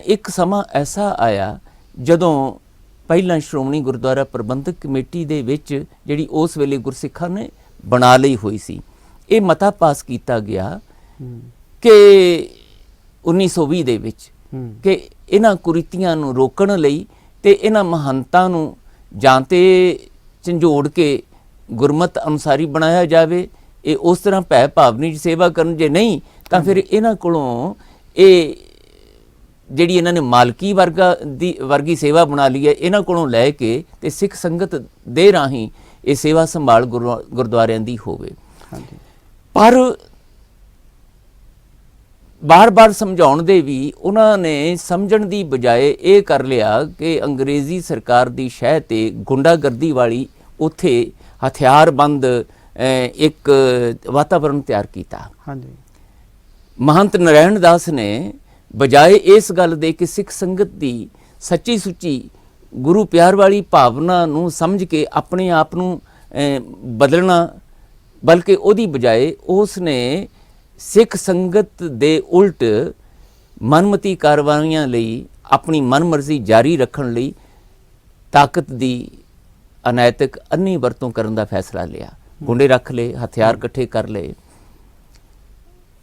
ਇੱਕ ਸਮਾਂ ਐਸਾ ਆਇਆ ਜਦੋਂ ਪਹਿਲਾਂ ਸ਼੍ਰੋਮਣੀ ਗੁਰਦੁਆਰਾ ਪ੍ਰਬੰਧਕ ਕਮੇਟੀ ਦੇ ਵਿੱਚ, ਜਿਹੜੀ ਉਸ ਵੇਲੇ ਗੁਰਸਿੱਖਾਂ ਨੇ ਬਣਾ ਲਈ ਹੋਈ ਸੀ, ਇਹ ਮਤਾ ਪਾਸ ਕੀਤਾ ਗਿਆ ਕਿ 1920 ਦੇ ਵਿੱਚ ਕਿ ਇਹਨਾਂ ਕੁਰੀਤੀਆਂ ਨੂੰ ਰੋਕਣ ਲਈ ਤੇ ਇਹਨਾਂ ਮਹੰਤਾਂ ਨੂੰ ਜਾਂ ਤੇ ਝੰਜੋੜ ਕੇ ਗੁਰਮਤ ਅਨੁਸਾਰੀ ਬਣਾਇਆ ਜਾਵੇ, ਇਹ ਉਸ ਤਰ੍ਹਾਂ ਭੈ ਭਾਵਨੀ ਸੇਵਾ ਕਰਨ, ਜੇ ਨਹੀਂ ਤਾਂ ਫਿਰ ਇਹਨਾਂ ਕੋਲੋਂ ਇਹ ਜਿਹੜੀ ਇਹਨਾਂ ਨੇ ਮਾਲਕੀ ਵਰਗੀ ਸੇਵਾ ਬਣਾ ਲਈ ਹੈ, ਇਹਨਾਂ ਕੋਲੋਂ ਲੈ ਕੇ ਤੇ ਸਿੱਖ ਸੰਗਤ ਦੇ ਰਾਹੀਂ ਇਹ ਸੇਵਾ ਸੰਭਾਲ ਗੁਰਦੁਆਰਿਆਂ ਦੀ ਹੋਵੇ। ਪਰ ਬਾਰ-ਬਾਰ ਸਮਝਾਉਣ ਦੇ ਵੀ ਉਹਨਾਂ ਨੇ ਸਮਝਣ ਦੀ ਬਜਾਏ ਇਹ ਕਰ ਲਿਆ ਕਿ ਅੰਗਰੇਜ਼ੀ ਸਰਕਾਰ ਦੀ ਸ਼ਹਿ ਤੇ ਗੁੰਡਾਗਰਦੀ ਵਾਲੀ ਉੱਥੇ ਹਥਿਆਰਬੰਦ ਇੱਕ ਵਾਤਾਵਰਣ ਤਿਆਰ ਕੀਤਾ। ਮਹੰਤ ਨਾਰਾਇਣ ਦਾਸ ਨੇ ਬਜਾਏ ਇਸ ਗੱਲ ਦੇ ਕਿ ਸਿੱਖ ਸੰਗਤ ਦੀ ਸੱਚੀ ਸੁੱਚੀ ਗੁਰੂ ਪਿਆਰ ਵਾਲੀ ਭਾਵਨਾ ਨੂੰ ਸਮਝ ਕੇ ਆਪਣੇ ਆਪ ਨੂੰ ਬਦਲਣਾ, ਬਲਕਿ ਉਹਦੀ ਬਜਾਏ ਉਸ ਨੇ ਸਿੱਖ ਸੰਗਤ ਦੇ ਉਲਟ ਮਨਮਤੀ ਕਾਰਵਾਈਆਂ ਲਈ, ਆਪਣੀ ਮਨਮਰਜ਼ੀ ਜਾਰੀ ਰੱਖਣ ਲਈ ਤਾਕਤ ਦੀ ਅਨੈਤਿਕ ਅੰਨੀ ਵਰਤੋਂ ਕਰਨ ਦਾ ਫੈਸਲਾ ਲਿਆ। ਗੁੰਡੇ ਰੱਖ ਲਏ, ਹਥਿਆਰ ਇਕੱਠੇ ਕਰ ਲਏ,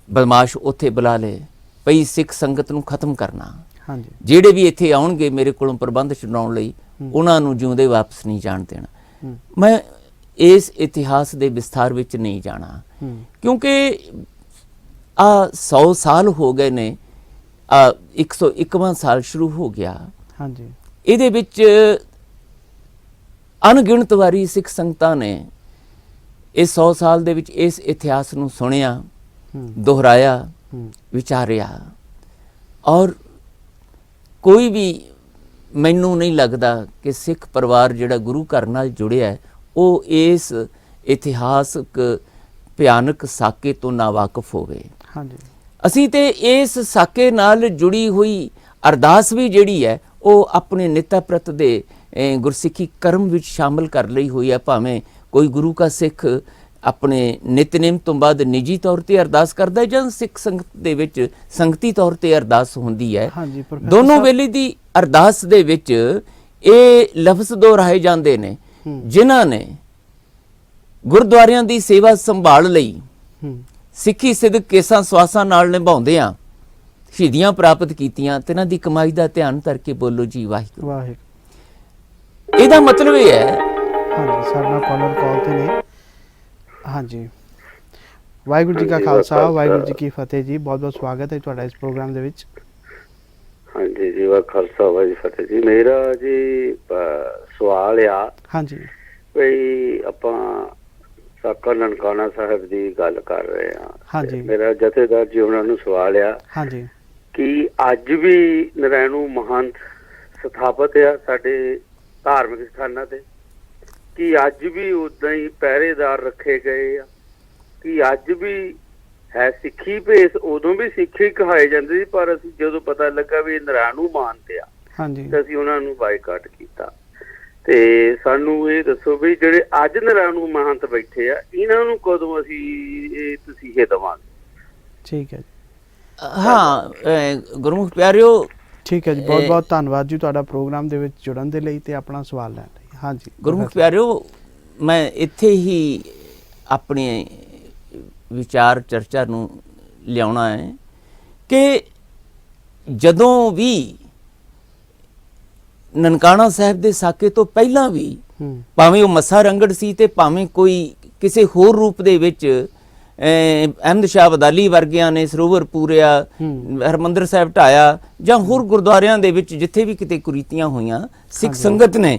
ਬਦਮਾਸ਼ ਉੱਥੇ ਬੁਲਾ ਲਏ, ਪਈ ਸਿੱਖ ਸੰਗਤ ਨੂੰ ਖਤਮ ਕਰਨਾ। ਜਿਹੜੇ ਵੀ ਇੱਥੇ ਆਉਣਗੇ ਮੇਰੇ ਕੋਲੋਂ ਪ੍ਰਬੰਧ ਛਡਾਉਣ ਲਈ, ਉਹਨਾਂ ਨੂੰ ਜਿਉਂਦੇ ਵਾਪਸ ਨਹੀਂ ਜਾਣ ਦੇਣਾ। ਮੈਂ ਇਸ ਇਤਿਹਾਸ ਦੇ ਵਿਸਥਾਰ ਵਿੱਚ ਨਹੀਂ ਜਾਣਾ, ਕਿਉਂਕਿ 100 ਸਾਲ ਹੋ ਗਏ ਨੇ, 101ਵਾਂ ਸਾਲ ਸ਼ੁਰੂ ਹੋ ਗਿਆ। ਇਹਦੇ ਵਿੱਚ ਅਣਗਿਣਤ ਵਾਰੀ ਸਿੱਖ ਸੰਗਤਾਂ ਨੇ ਇਸ 100 ਸਾਲ ਦੇ ਵਿੱਚ ਇਸ ਇਤਿਹਾਸ ਨੂੰ ਸੁਣਿਆ, ਦੁਹਰਾਇਆ, ਵਿਚਾਰਿਆ, ਔਰ ਕੋਈ ਵੀ ਮੈਨੂੰ ਨਹੀਂ ਲੱਗਦਾ ਕਿ ਸਿੱਖ ਪਰਿਵਾਰ ਜਿਹੜਾ ਗੁਰੂ ਘਰ ਨਾਲ ਜੁੜਿਆ ਉਹ ਇਸ ਇਤਿਹਾਸਕ ਭਿਆਨਕ ਸਾਕੇ ਤੋਂ ਨਾਵਾਕਿਫ ਹੋਵੇ। ਅਸੀਂ ਤੇ ਇਸ ਸਾਕੇ ਨਾਲ ਜੁੜੀ ਹੋਈ ਅਰਦਾਸ ਵੀ ਜਿਹੜੀ ਹੈ ਉਹ ਆਪਣੇ ਨਿੱਤਾ ਪ੍ਰਤ ਦੇ ਗੁਰਸਿੱਖੀ ਕਰਮ ਵਿੱਚ ਸ਼ਾਮਲ ਕਰ ਲਈ ਹੋਈ ਹੈ। ਭਾਵੇਂ ਕੋਈ ਗੁਰੂ ਕਾ ਸਿੱਖ ਆਪਣੇ ਨਿਤਨੇਮ ਤੋਂ ਬਾਅਦ ਨਿੱਜੀ ਤੌਰ ਤੇ ਅਰਦਾਸ ਕਰਦਾ ਹੈ ਜਾਂ ਸਿੱਖ ਸੰਗਤ ਦੇ ਵਿੱਚ ਸੰਗਤੀ ਤੌਰ ਤੇ ਅਰਦਾਸ ਹੁੰਦੀ ਹੈ, ਦੋਨੋਂ ਵੇਲੇ ਦੀ ਅਰਦਾਸ ਦੇ ਵਿੱਚ ਇਹ ਲਫ਼ਜ਼ ਦੁਹਰਾਏ ਜਾਂਦੇ ਨੇ, ਜਿਨ੍ਹਾਂ ਨੇ ਗੁਰਦੁਆਰਿਆਂ ਦੀ ਸੇਵਾ ਸੰਭਾਲ ਲਈ ਸਿੱਖੀ ਸਿਦਕ ਕੇਸਾਂ ਸਵਾਸਾਂ ਨਾਲ ਨਿਭਾਉਂਦਿਆਂ ਸ਼ਹੀਦੀਆਂ ਪ੍ਰਾਪਤ ਕੀਤੀਆਂ, ਤੇ ਇਹਨਾਂ ਦੀ ਕਮਾਈ ਦਾ ਧਿਆਨ ਧਰ ਕੇ ਬੋਲੋ ਜੀ ਵਾਹਿਗੁਰੂ। ਇਹਦਾ ਮਤਲਬ ਇਹ ਹੈ। ਸਾਡਾ ਕਾਲਰ ਕਾਲ ਤੇ ਨੇ। ਵਾਹਿਗੁਰੂ ਜੀ ਕਾ ਖਾਲਸਾ, ਵਾਹਿਗੁਰੂ ਜੀ ਕੀ ਫਤਿਹ ਜੀ। ਬਹੁਤ ਬਹੁਤ ਸਵਾਗਤ ਹੈ ਤੁਹਾਡਾ ਇਸ ਪ੍ਰੋਗਰਾਮ ਦੇ ਵਿੱਚ। ਹਾਂਜੀ ਜੀ, ਵਾਹਿਗੁਰੂ ਖਾਲਸਾ ਵਾਹਿਗੁਰੂ ਫਤਿਹ ਜੀ। ਮੇਰਾ ਜੀ ਸਵਾਲ ਆ, ਵੀ ਆਪਾਂ ਸਾਕਾ ਨਨਕਾਣਾ ਸਾਹਿਬ ਦੀ ਗੱਲ ਕਰ ਰਹੇ ਹਾਂ। ਮੇਰਾ ਜਥੇਦਾਰ ਜੀ ਉਹਨਾਂ ਨੂੰ ਸਵਾਲ ਆ ਕਿ ਅੱਜ ਵੀ ਨਰੈਣੂ ਮਹੰਤ ਸਥਾਪਿਤ ਆ ਸਾਡੇ ਧਾਰਮਿਕ ਸਥਾਨਾਂ ਤੇ, ਕਿ ਅੱਜ ਵੀ ਉਦਾਂ ਹੀ ਪਹਿਰੇਦਾਰ ਰੱਖੇ ਗਏ ਆ, ਕਿ ਅੱਜ ਵੀ ਹੈ ਸਿੱਖੀ ਭੇਸ? ਉਦੋਂ ਵੀ ਸਿੱਖੀ ਕਹਾਏ ਜਾਂਦੇ ਸੀ, ਪਰ ਅਸੀਂ ਜਦੋਂ ਪਤਾ ਲੱਗਾ ਵੀ ਨਰੈਣੂ ਮਹੰਤ ਆ ਤੇ ਅਸੀਂ ਉਹਨਾਂ ਨੂੰ ਬਾਈਕਾਟ ਕੀਤਾ। ਤੇ ਸਾਨੂੰ ਇਹ ਦੱਸੋ ਵੀ ਜਿਹੜੇ ਅੱਜ ਨਰੈਣੂ ਮਹੰਤ ਬੈਠੇ ਆ, ਇਹਨਾਂ ਨੂੰ ਕਦੋਂ ਅਸੀਂ ਇਹ ਤਸੀਹੇ ਦੇਵਾਂਗੇ? ਠੀਕ ਹੈ ਜੀ। ਗੁਰਮੁਖ ਪਿਆਰਿਓ, ਠੀਕ ਹੈ ਜੀ, ਬਹੁਤ ਬਹੁਤ ਧੰਨਵਾਦ ਜੀ ਤੁਹਾਡਾ ਪ੍ਰੋਗਰਾਮ ਦੇ ਵਿੱਚ ਜੁੜਨ ਦੇ ਲਈ ਤੇ ਆਪਣਾ ਸਵਾਲ ਲੈਣ ਲਈ। ਗੁਰਮੁਖ ਪਿਆਰਿਓ, ਮੈਂ ਇੱਥੇ ਹੀ ਆਪਣੇ ਵਿਚਾਰ ਚਰਚਾ ਨੂੰ ਲਿਆਉਣਾ ਹੈ ਕਿ ਜਦੋਂ ਵੀ ਨਨਕਾਣਾ ਸਾਹਿਬ ਦੇ ਸਾਕੇ ਤੋਂ ਪਹਿਲਾਂ ਵੀ, ਭਾਵੇਂ ਉਹ ਮੱਸਾ ਰੰਗੜ ਸੀ ਤੇ ਭਾਵੇਂ ਕੋਈ ਕਿਸੇ ਹੋਰ ਰੂਪ ਦੇ ਵਿੱਚ ਅਹਿਮਦ ਸ਼ਾਹ ਅਬਦਾਲੀ ਵਰਗਿਆਂ ਨੇ ਸਰੋਵਰ ਪੂਰਿਆ, ਹਰਮੰਦਰ ਸਾਹਿਬ ਢਾਇਆ, ਜਾਂ ਹੋਰ ਗੁਰਦੁਆਰਿਆਂ ਦੇ ਵਿੱਚ ਜਿੱਥੇ ਵੀ ਕਿਤੇ ਕੁਰੀਤੀਆਂ ਹੋਈਆਂ, ਸਿੱਖ ਸੰਗਤ ਨੇ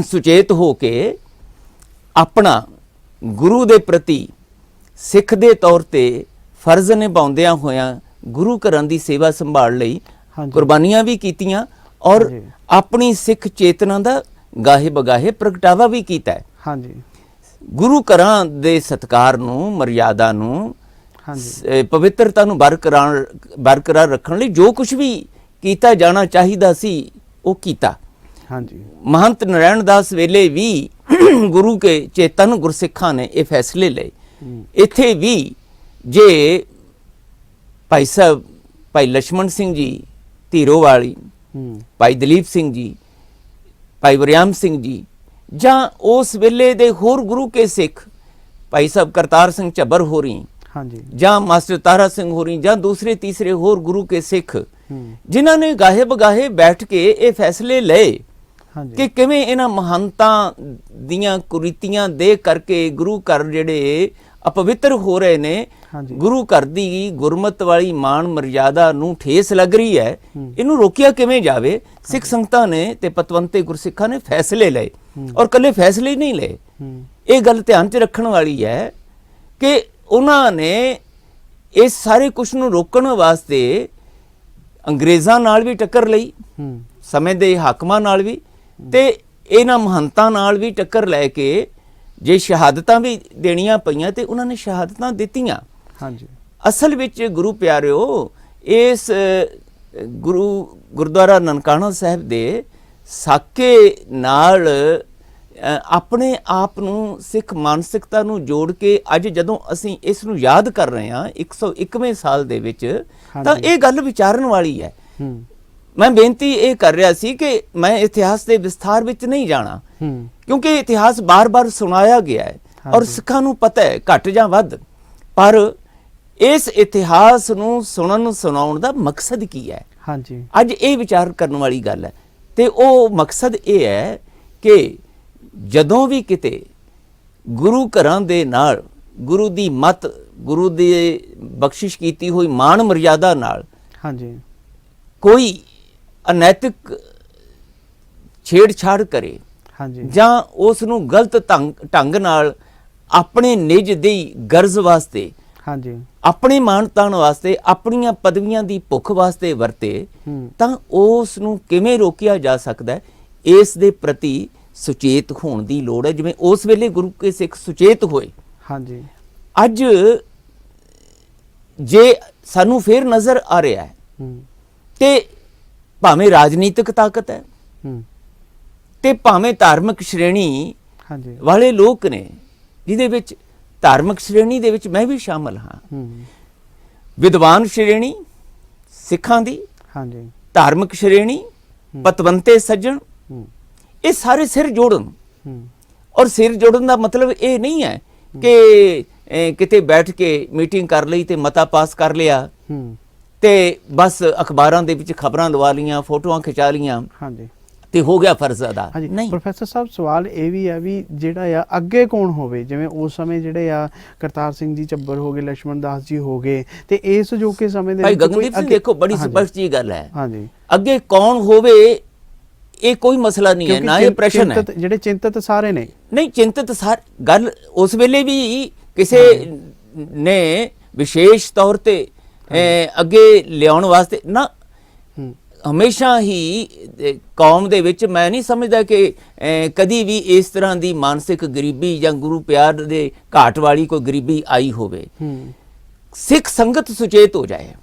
ਸੁਚੇਤ ਹੋ ਕੇ ਆਪਣਾ ਗੁਰੂ ਦੇ ਪ੍ਰਤੀ ਸਿੱਖ ਦੇ ਤੌਰ ਤੇ ਫਰਜ਼ ਨਿਭਾਉਂਦਿਆਂ ਹੋਇਆਂ ਗੁਰੂ ਘਰਾਂ ਦੀ ਸੇਵਾ ਸੰਭਾਲ ਲਈ ਕੁਰਬਾਨੀਆਂ ਵੀ ਕੀਤੀਆਂ ਔਰ ਆਪਣੀ ਸਿੱਖ ਚੇਤਨਾ ਦਾ ਗਾਹੇ ਬਗਾਹੇ ਪ੍ਰਗਟਾਵਾ ਵੀ ਕੀਤਾ ਹੈ। ਗੁਰੂ ਘਰਾਂ ਦੇ ਸਤਿਕਾਰ ਨੂੰ, ਮਰਿਆਦਾ ਨੂੰ, ਪਵਿੱਤਰਤਾ ਨੂੰ ਬਰਕਰਾਰ ਰੱਖਣ ਲਈ ਜੋ ਕੁਝ ਵੀ ਕੀਤਾ ਜਾਣਾ ਚਾਹੀਦਾ ਸੀ ਉਹ ਕੀਤਾ। ਹਾਂਜੀ, ਮਹੰਤ ਨਾਰਾਇਣ ਦਾਸ ਵੇਲੇ ਵੀ ਗੁਰੂ ਕੇ ਚੇਤਨ ਗੁਰਸਿੱਖਾਂ ਨੇ ਇਹ ਫੈਸਲੇ ਲਏ। ਇੱਥੇ ਵੀ ਜੇ ਭਾਈ ਸਾਹਿਬ, ਭਾਈ ਲਛਮਣ ਸਿੰਘ ਜੀ ਧੀਰੋਵਾਲੀ, ਭਾਈ ਦਲੀਪ ਸਿੰਘ ਜੀ, ਭਾਈ ਵਰਿਆਮ ਸਿੰਘ ਜੀ, ਜਾਂ ਉਸ ਵੇਲੇ ਦੇ ਹੋਰ ਗੁਰੂ ਕੇ ਸਿੱਖ ਭਾਈ ਸਾਹਿਬ ਕਰਤਾਰ ਸਿੰਘ ਝੱਬਰ ਹੋਰੀ, ਜਾਂ ਮਾਸਟਰ ਤਾਰਾ ਸਿੰਘ ਹੋਰੀ, ਜਾਂ ਦੂਸਰੇ ਤੀਸਰੇ ਹੋਰ ਗੁਰੂ ਕੇ ਸਿੱਖ ਜਿਨ੍ਹਾਂ ਨੇ ਗਾਹੇ ਬਗਾਹੇ ਬੈਠ ਕੇ ਇਹ ਫੈਸਲੇ ਲਏ ਕਿ ਕਿਵੇਂ ਇਹਨਾਂ ਮਹੰਤਾਂ ਦੀਆਂ ਕੁਰੀਤੀਆਂ ਦੇ ਕਰਕੇ ਗੁਰੂ ਘਰ ਜਿਹੜੇ ਅਪਵਿੱਤਰ ਹੋ ਰਹੇ ਨੇ, ਗੁਰੂ ਘਰ ਦੀ ਗੁਰਮਤ ਵਾਲੀ ਮਾਣ ਮਰਿਆਦਾ ਨੂੰ ਠੇਸ ਲੱਗ ਰਹੀ ਹੈ, ਇਹਨੂੰ ਰੋਕਿਆ ਕਿਵੇਂ ਜਾਵੇ। ਸਿੱਖ ਸੰਗਤਾਂ ਨੇ ਤੇ ਪਤਵੰਤੇ ਗੁਰਸਿੱਖਾਂ ਨੇ ਫੈਸਲੇ ਲਏ, ਔਰ ਇਕੱਲੇ ਫੈਸਲੇ ਨਹੀਂ ਲਏ। ਇਹ ਗੱਲ ਧਿਆਨ 'ਚ ਰੱਖਣ ਵਾਲੀ ਹੈ ਕਿ ਉਹਨਾਂ ਨੇ ਇਸ ਸਾਰੇ ਕੁਛ ਨੂੰ ਰੋਕਣ ਵਾਸਤੇ ਅੰਗਰੇਜ਼ਾਂ ਨਾਲ ਵੀ ਟੱਕਰ ਲਈ, ਸਮੇਂ ਦੇ ਹਾਕਮਾਂ ਨਾਲ ਵੀ, ਤੇ ਇਹਨਾਂ ਮਹੰਤਾਂ ਨਾਲ ਵੀ ਟੱਕਰ ਲੈ ਕੇ ਜੇ ਸ਼ਹਾਦਤਾਂ ਵੀ ਦੇਣੀਆਂ ਪਈਆਂ ਤੇ ਉਹਨਾਂ ਨੇ ਸ਼ਹਾਦਤਾਂ ਦਿੱਤੀਆਂ। ਅਸਲ ਵਿੱਚ ਗੁਰੂ ਪਿਆਰਿਓ, ਇਸ ਗੁਰਦੁਆਰਾ ਨਨਕਾਣਾ ਸਾਹਿਬ ਦੇ ਸਾਕੇ ਨਾਲ ਆਪਣੇ ਆਪ ਨੂੰ, ਸਿੱਖ ਮਾਨਸਿਕਤਾ ਨੂੰ ਜੋੜ ਕੇ ਅੱਜ ਜਦੋਂ ਅਸੀਂ ਇਸ ਨੂੰ ਯਾਦ ਕਰ ਰਹੇ ਹਾਂ 101ਵੇਂ ਸਾਲ ਦੇ ਵਿੱਚ, ਤਾਂ ਇਹ ਗੱਲ ਵਿਚਾਰਨ ਵਾਲੀ ਹੈ। ਮੈਂ ਬੇਨਤੀ ਇਹ ਕਰ ਰਿਹਾ ਸੀ ਕਿ ਮੈਂ ਇਤਿਹਾਸ ਦੇ ਵਿਸਥਾਰ ਵਿੱਚ ਨਹੀਂ ਜਾਣਾ, ਕਿਉਂਕਿ ਇਤਿਹਾਸ ਬਾਰ-ਬਾਰ ਸੁਣਾਇਆ ਗਿਆ ਹੈ ਔਰ ਸਿੱਖਾਂ ਨੂੰ ਪਤਾ ਹੈ ਘੱਟ ਜਾਂ ਵੱਧ, ਪਰ ਇਸ ਇਤਿਹਾਸ ਨੂੰ ਸੁਣਨ ਸੁਣਾਉਣ ਦਾ ਮਕਸਦ ਕੀ ਹੈ, ਅੱਜ ਇਹ ਵਿਚਾਰ ਕਰਨ ਵਾਲੀ ਗੱਲ ਹੈ। ਤੇ ਉਹ ਮਕਸਦ ਇਹ ਹੈ ਕਿ ਜਦੋਂ ਵੀ ਕਿਤੇ ਗੁਰੂ ਘਰਾਂ ਦੇ ਨਾਲ, ਗੁਰੂ ਦੀ ਮੱਤ, ਗੁਰੂ ਦੀ ਬਖਸ਼ਿਸ਼ ਕੀਤੀ ਹੋਈ ਮਾਣ ਮਰਿਆਦਾ ਨਾਲ ਕੋਈ ਅਨੈਤਿਕ ਛੇੜਛਾੜ ਕਰੇ ਜਾਂ ਉਸ ਨੂੰ ਗਲਤ ਢੰਗ ਨਾਲ ਆਪਣੇ ਨਿੱਜ ਦੀ ਗਰਜ਼ ਵਾਸਤੇ, ਆਪਣੇ ਮਾਣ ਤਾਣ ਵਾਸਤੇ, ਆਪਣੀਆਂ ਪਦਵੀਆਂ ਦੀ ਭੁੱਖ ਵਾਸਤੇ ਵਰਤੇ, ਤਾਂ ਉਸ ਨੂੰ ਕਿਵੇਂ ਰੋਕਿਆ ਜਾ ਸਕਦਾ ਹੈ, ਇਸ ਦੇ ਪ੍ਰਤੀ ਸੁਚੇਤ ਹੋਣ ਦੀ ਲੋੜ ਹੈ। ਜਿਵੇਂ ਉਸ ਵੇਲੇ ਗੁਰੂ ਕੇ ਸਿੱਖ ਸੁਚੇਤ ਹੋਏ, ਅੱਜ ਜੇ ਸਾਨੂੰ ਫੇਰ ਨਜ਼ਰ ਆ ਰਿਹਾ ਹੈ ਤੇ ਭਾਵੇਂ ਰਾਜਨੀਤਿਕ ਤਾਕਤ ਹੈ ਤੇ ਭਾਵੇਂ ਧਾਰਮਿਕ ਸ਼੍ਰੇਣੀ ਵਾਲੇ ਲੋਕ ਨੇ, ਜਿਹਦੇ ਵਿੱਚ ਧਾਰਮਿਕ ਸ਼੍ਰੇਣੀ ਦੇ ਵਿੱਚ ਮੈਂ ਵੀ ਸ਼ਾਮਲ ਹਾਂ, ਵਿਦਵਾਨ ਸ਼੍ਰੇਣੀ ਸਿੱਖਾਂ ਦੀ, ਧਾਰਮਿਕ ਸ਼੍ਰੇਣੀ, ਪਤਵੰਤੇ ਸੱਜਣ, ਇਹ ਸਾਰੇ ਸਿਰ ਜੋੜਨ। ਔਰ ਸਿਰ ਜੋੜਨ ਦਾ ਮਤਲਬ ਇਹ ਨਹੀਂ ਹੈ ਕਿ ਕਿਤੇ ਬੈਠ ਕੇ ਮੀਟਿੰਗ ਕਰ ਲਈ ਤੇ ਮਤਾ ਪਾਸ ਕਰ ਲਿਆ ਤੇ ਬਸ ਅਖਬਾਰਾਂ ਦੇ ਵਿੱਚ ਖਬਰਾਂ ਲਵਾ ਲੀਆਂ, ਫੋਟੋਆਂ ਖਿਚਾ ਲੀਆਂ ਤੇ ਹੋ ਗਿਆ ਫਰਜ਼ ਅਦਾ। ਨਹੀਂ ਪ੍ਰੋਫੈਸਰ ਸਾਹਿਬ, ਸਵਾਲ ਇਹ ਵੀ ਹੈ ਵੀ ਜਿਹੜਾ ਆ ਅੱਗੇ ਕੌਣ ਹੋਵੇ, ਜਿਵੇਂ ਉਸ ਸਮੇਂ ਜਿਹੜੇ ਆ ਕਰਤਾਰ ਸਿੰਘ ਜੀ ਝੱਬਰ ਹੋ ਗਏ, ਲਛਮਣ ਦਾਸ ਜੀ ਹੋ ਗਏ, ਤੇ ਇਸ ਜੋ ਕੇ ਸਮੇਂ ਦੇ ਭਾਈ ਗਗਨਦੀਪ ਸਿੰਘ, ਦੇਖੋ ਬੜੀ ਸਪਸ਼ਟ ਜੀ ਗੱਲ ਹੈ, ਅੱਗੇ ਕੌਣ ਹੋਵੇ ਇਹ ਕੋਈ ਮਸਲਾ ਨਹੀਂ ਹੈ, ਨਾ ਇਹ ਪ੍ਰਸ਼ਨ ਹੈ। ਜਿਹੜੇ ਚਿੰਤਤ ਸਾਰੇ ਨੇ, ਨਹੀਂ ਚਿੰਤਤ ਸਾਰੇ, ਗੱਲ ਉਸ ਵੇਲੇ ਵੀ ਕਿਸੇ ਨੇ ਵਿਸ਼ੇਸ਼ ਤੌਰ ਤੇ ਅੱਗੇ ਲਿਆਉਣ ਵਾਸਤੇ ਨਾ, ਹਮੇਸ਼ਾ ਹੀ ਕੌਮ ਦੇ ਵਿੱਚ ਮੈਂ ਨਹੀਂ ਸਮਝਦਾ ਕਿ ਕਦੀ ਵੀ ਇਸ ਤਰ੍ਹਾਂ ਦੀ ਮਾਨਸਿਕ ਗਰੀਬੀ ਜਾਂ ਗੁਰੂ ਪਿਆਰ ਦੇ ਘਾਟ ਵਾਲੀ ਕੋਈ ਗਰੀਬੀ ਆਈ ਹੋਵੇ। ਸਿੱਖ ਸੰਗਤ ਸੁਚੇਤ ਹੋ ਜਾਏ,